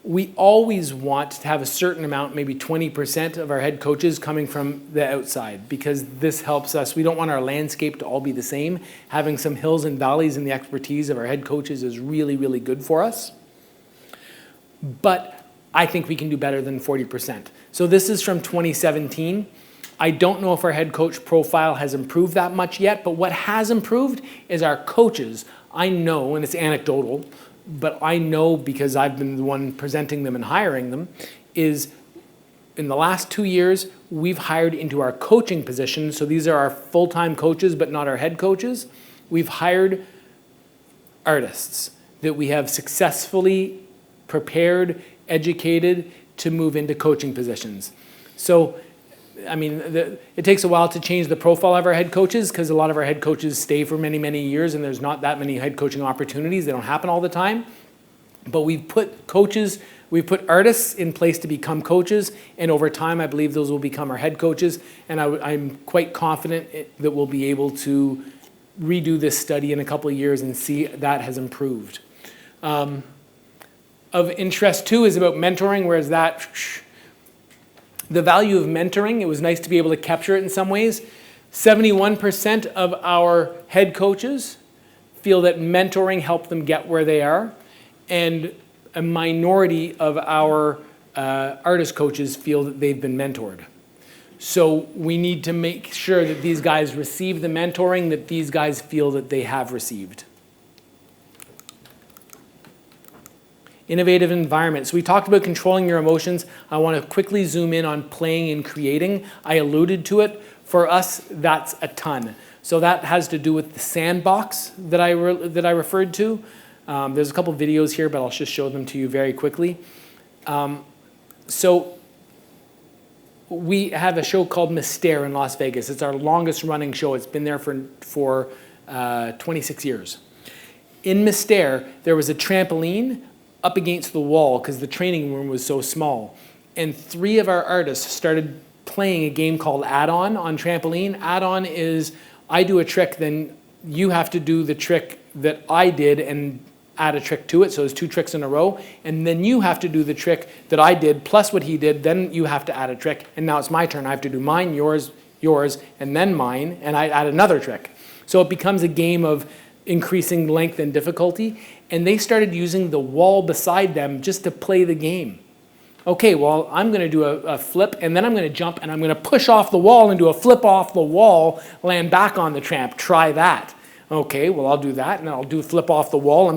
We always want to have a certain amount, maybe 20% of our head coaches coming from the outside because this helps us. We don't want our landscape to all be the same. Having some hills and valleys in the expertise of our head coaches is really, really good for us. But I think we can do better than 40%. So this is from 2017. I don't know if our head coach profile has improved that much yet, but what has improved is our coaches. I know, and it's anecdotal, but I know because I've been the one presenting them and hiring them, is in the last 2 years, we've hired into our coaching position. So these are our full-time coaches, but not our head coaches. We've hired artists that we have successfully prepared, educated to move into coaching positions. So, I mean, it takes a while to change the profile of our head coaches because a lot of our head coaches stay for many, many years and there's not that many head coaching opportunities. They don't happen all the time. But we've put artists in place to become coaches, and over time I believe those will become our head coaches, and I'm quite confident that we'll be able to redo this study in a couple of years and see that has improved. Of interest too is about mentoring, whereas the value of mentoring, it was nice to be able to capture it in some ways. 71% of our head coaches feel that mentoring helped them get where they are. And a minority of our artist coaches feel that they've been mentored. So we need to make sure that these guys receive the mentoring that these guys feel that they have received. Innovative environment. So we talked about controlling your emotions. I want to quickly zoom in on playing and creating. I alluded to it. For us, that's a ton. So that has to do with the sandbox that I referred to. There's a couple videos here, but I'll just show them to you very quickly. So we have a show called Mystère in Las Vegas. It's our longest running show. It's been there for 26 years. In Mystère, there was a trampoline up against the wall because the training room was so small. And 3 of our artists started playing a game called Add-On on trampoline. Add-On is, I do a trick, then you have to do the trick that I did and add a trick to it, so it's 2 tricks in a row, and then you have to do the trick that I did plus what he did, then you have to add a trick, and now it's my turn. I have to do mine, yours, and then mine, and I add another trick. So it becomes a game of increasing length and difficulty, and they started using the wall beside them just to play the game. Okay, well, I'm going to do a flip, and then I'm going to jump, and I'm going to push off the wall and do a flip off the wall, land back on the tramp. Try that. Okay, well, I'll do that, and then I'll do a flip off the wall.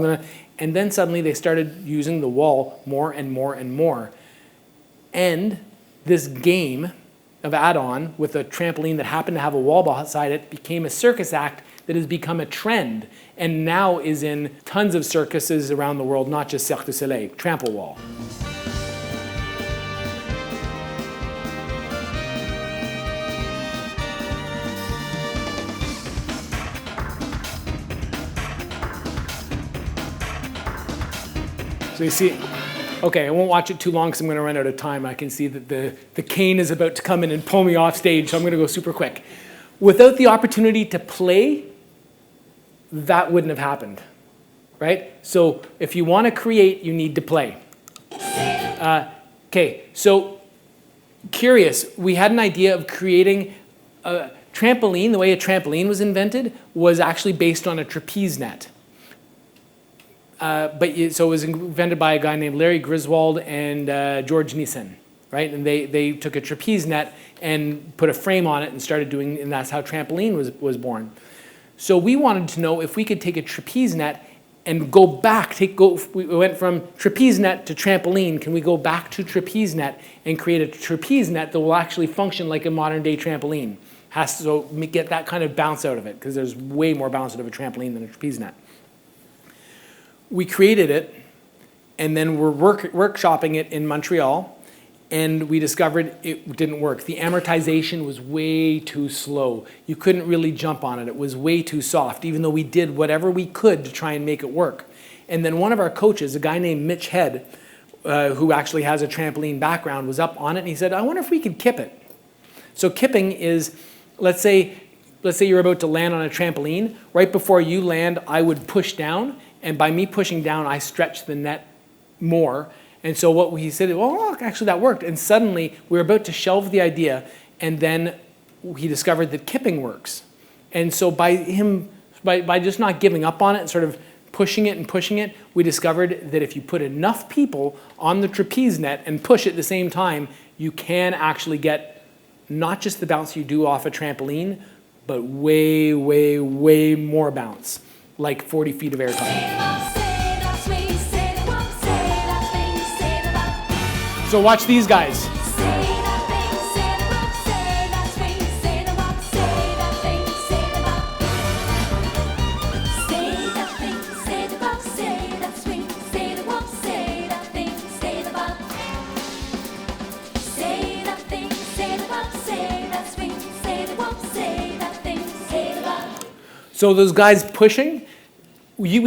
And then suddenly they started using the wall more and more and more. And this game of Add-On with a trampoline that happened to have a wall beside it became a circus act that has become a trend and now is in tons of circuses around the world, not just Cirque du Soleil, trample wall. So you see, okay, I won't watch it too long because I'm going to run out of time. I can see that the cane is about to come in and pull me off stage, so I'm going to go super quick. Without the opportunity to play, that wouldn't have happened, right? So if you want to create, you need to play. Okay, so curious, we had an idea of creating a trampoline. The way a trampoline was invented was actually based on a trapeze net. So it was invented by a guy named Larry Griswold and George Nissen, right? And they took a trapeze net and put a frame on it and started doing, and that's how trampoline was born. So we wanted to know if we could take a trapeze net and go back, we went from trapeze net to trampoline, can we go back to trapeze net and create a trapeze net that will actually function like a modern day trampoline? Has to so get that kind of bounce out of it, because there's way more bounce out of a trampoline than a trapeze net. We created it, and then we're workshopping it in Montreal, and we discovered it didn't work. The amortization was way too slow. You couldn't really jump on it. It was way too soft, even though we did whatever we could to try and make it work. And then one of our coaches, a guy named Mitch Head, who actually has a trampoline background, was up on it, and he said, I wonder if we could kip it. So kipping is, let's say you're about to land on a trampoline. Right before you land, I would push down, and by me pushing down, I stretched the net more. And so what he said, well, actually that worked. And suddenly we were about to shelve the idea, and then he discovered that kipping works. And so by just not giving up on it and sort of pushing it, we discovered that if you put enough people on the trapeze net and push at the same time, you can actually get not just the bounce you do off a trampoline, but way, way, way more bounce, like 40 feet of air time. So watch these guys. So those guys pushing, we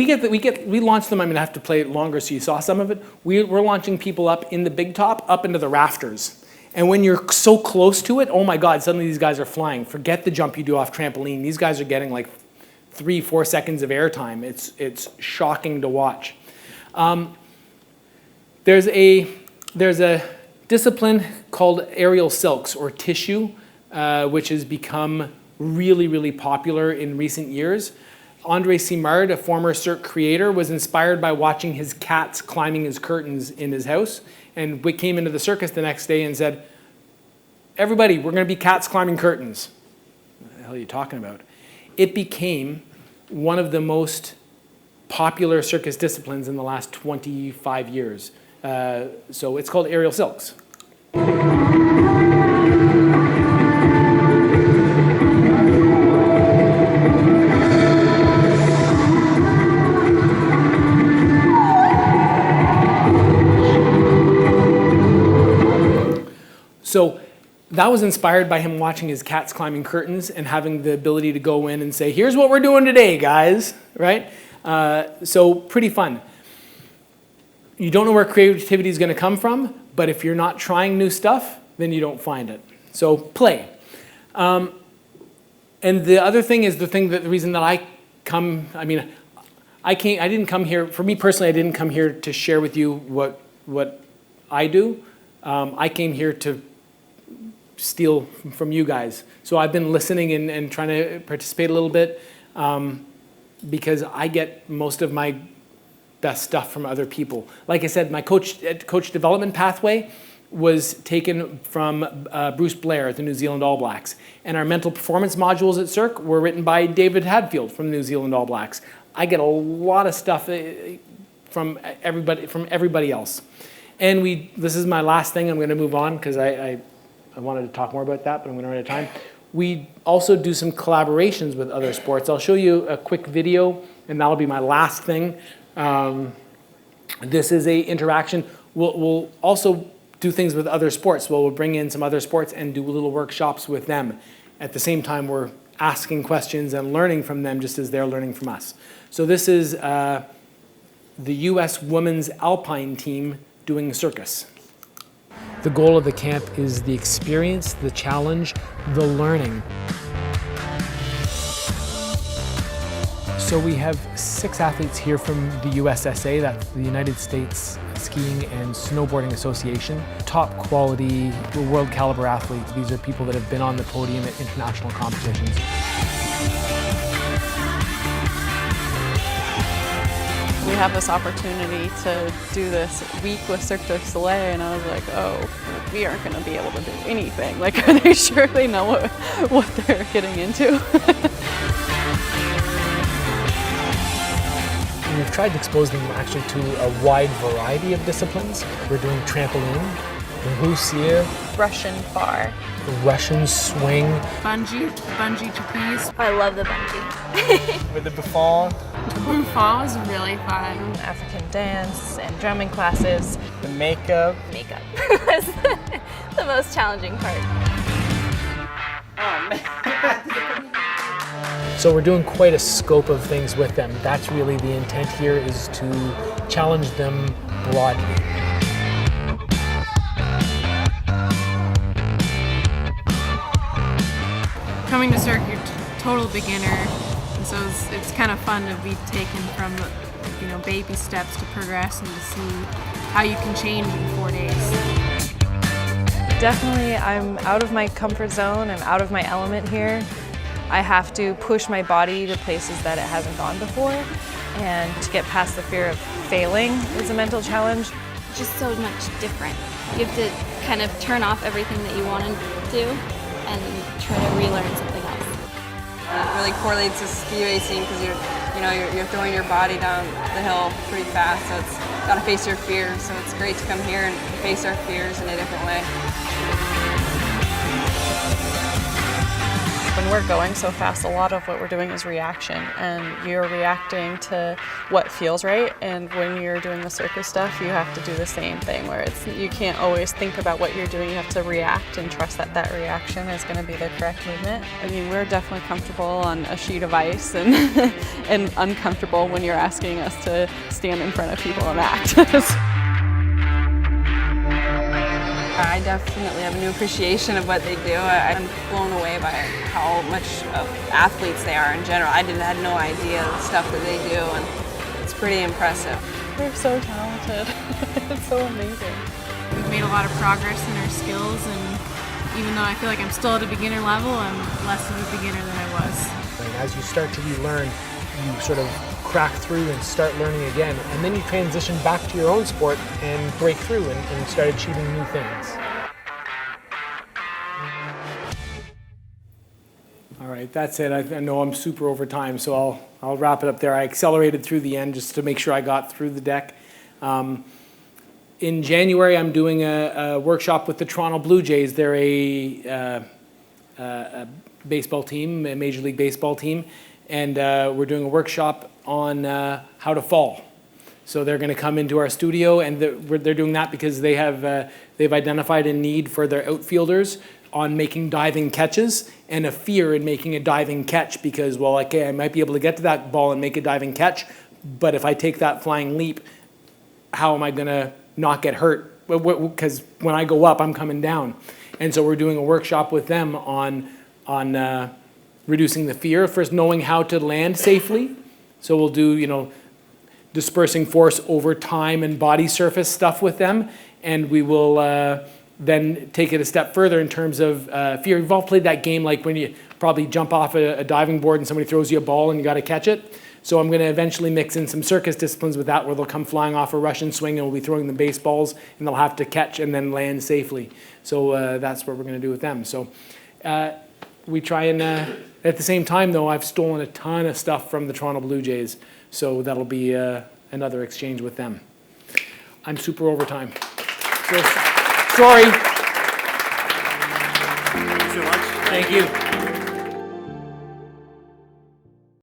launched them. I'm gonna have to play it longer so you saw some of it. We're launching people up in the big top, up into the rafters. And when you're so close to it, oh my God, suddenly these guys are flying. Forget the jump you do off trampoline. These guys are getting like 3-4 seconds of airtime. It's shocking to watch. There's a discipline called aerial silks or tissue, which has become really, really popular in recent years. Andre Simard, a former Cirque creator, was inspired by watching his cats climbing his curtains in his house, and we came into the circus the next day and said, everybody, we're going to be cats climbing curtains. What the hell are you talking about? It became one of the most popular circus disciplines in the last 25 years. So it's called aerial silks. So that was inspired by him watching his cats climbing curtains and having the ability to go in and say, here's what we're doing today, guys, right? So pretty fun. You don't know where creativity is going to come from, but if you're not trying new stuff, then you don't find it. So play. And the other thing is the reason that I didn't come here, for me personally, I didn't come here to share with you what I do. I came here to steal from you guys. So I've been listening and trying to participate a little bit because I get most of my best stuff from other people. Like I said, my coach development pathway was taken from Bruce Blair at the New Zealand All Blacks. And our mental performance modules at Cirque were written by David Hadfield from the New Zealand All Blacks. I get a lot of stuff from everybody else. And this is my last thing. I'm going to move on because I wanted to talk more about that, but I'm going to run out of time. We also do some collaborations with other sports. I'll show you a quick video, and that'll be my last thing. This is an interaction. We'll also do things with other sports. We'll bring in some other sports and do little workshops with them. At the same time, we're asking questions and learning from them just as they're learning from us. So this is the U.S. women's alpine team doing circus. The goal of the camp is the experience, the challenge, the learning. So we have 6 athletes here from the USSA, that's the United States Skiing and Snowboarding Association. Top quality, world caliber athletes. These are people that have been on the podium at international competitions. We have this opportunity to do this week with Cirque du Soleil, and I was like, oh, we aren't going to be able to do anything. Like, are they sure they know what they're getting into? We've tried to expose them actually to a wide variety of disciplines. We're doing trampoline, Rusia, Russian bar, Russian swing, bungee trapeze. I love the bungee. with the buffon, Buffon was really fun. African dance and drumming classes. the makeup. Makeup was the most challenging part. So we're doing quite a scope of things with them. That's really the intent here, is to challenge them broadly. Coming to Cirque, you're total beginner, and so it's kind of fun to be taken from baby steps to progress and to see how you can change in 4 days. Definitely, I'm out of my comfort zone. I'm out of my element here. I have to push my body to places that it hasn't gone before, and to get past the fear of failing is a mental challenge. Just so much different. You have to kind of turn off everything that you want to do and try to relearn something else. It really correlates to ski racing because you're throwing your body down the hill pretty fast, so it's got to face your fears. So it's great to come here and face our fears in a different way. When we're going so fast, a lot of what we're doing is reaction, and you're reacting to what feels right. And when you're doing the circus stuff, you have to do the same thing, where you can't always think about what you're doing. You have to react and trust that that reaction is going to be the correct movement. I mean, we're definitely comfortable on a sheet of ice and and uncomfortable when you're asking us to stand in front of people and act. I definitely have a new appreciation of what they do. I'm blown away by how much of athletes they are in general. I had no idea the stuff that they do, and it's pretty impressive. They're so talented. It's so amazing. We've made a lot of progress in our skills, and even though I feel like I'm still at a beginner level, I'm less of a beginner than I was. And as you start to relearn, you sort of crack through and start learning again. And then you transition back to your own sport and break through and start achieving new things. All right, that's it. I know I'm super over time, so I'll wrap it up there. I accelerated through the end just to make sure I got through the deck. In January, I'm doing a workshop with the Toronto Blue Jays. They're a baseball team, a Major League Baseball team, and we're doing a workshop on how to fall. So they're going to come into our studio, and they're doing that because they've identified a need for their outfielders on making diving catches and a fear in making a diving catch because, well, okay, I might be able to get to that ball and make a diving catch, but if I take that flying leap, how am I going to not get hurt? Because when I go up, I'm coming down. And so we're doing a workshop with them on reducing the fear, first knowing how to land safely. So we'll do, dispersing force over time and body surface stuff with them, and we will then take it a step further in terms of fear. You've all played that game like when you probably jump off a diving board and somebody throws you a ball and you got to catch it. So I'm going to eventually mix in some circus disciplines with that where they'll come flying off a Russian swing and we'll be throwing them baseballs and they'll have to catch and then land safely. So that's what we're going to do with them. So we try and, at the same time though, I've stolen a ton of stuff from the Toronto Blue Jays. So that'll be another exchange with them. I'm super over time. So, sorry. Thanks so much. Thank you.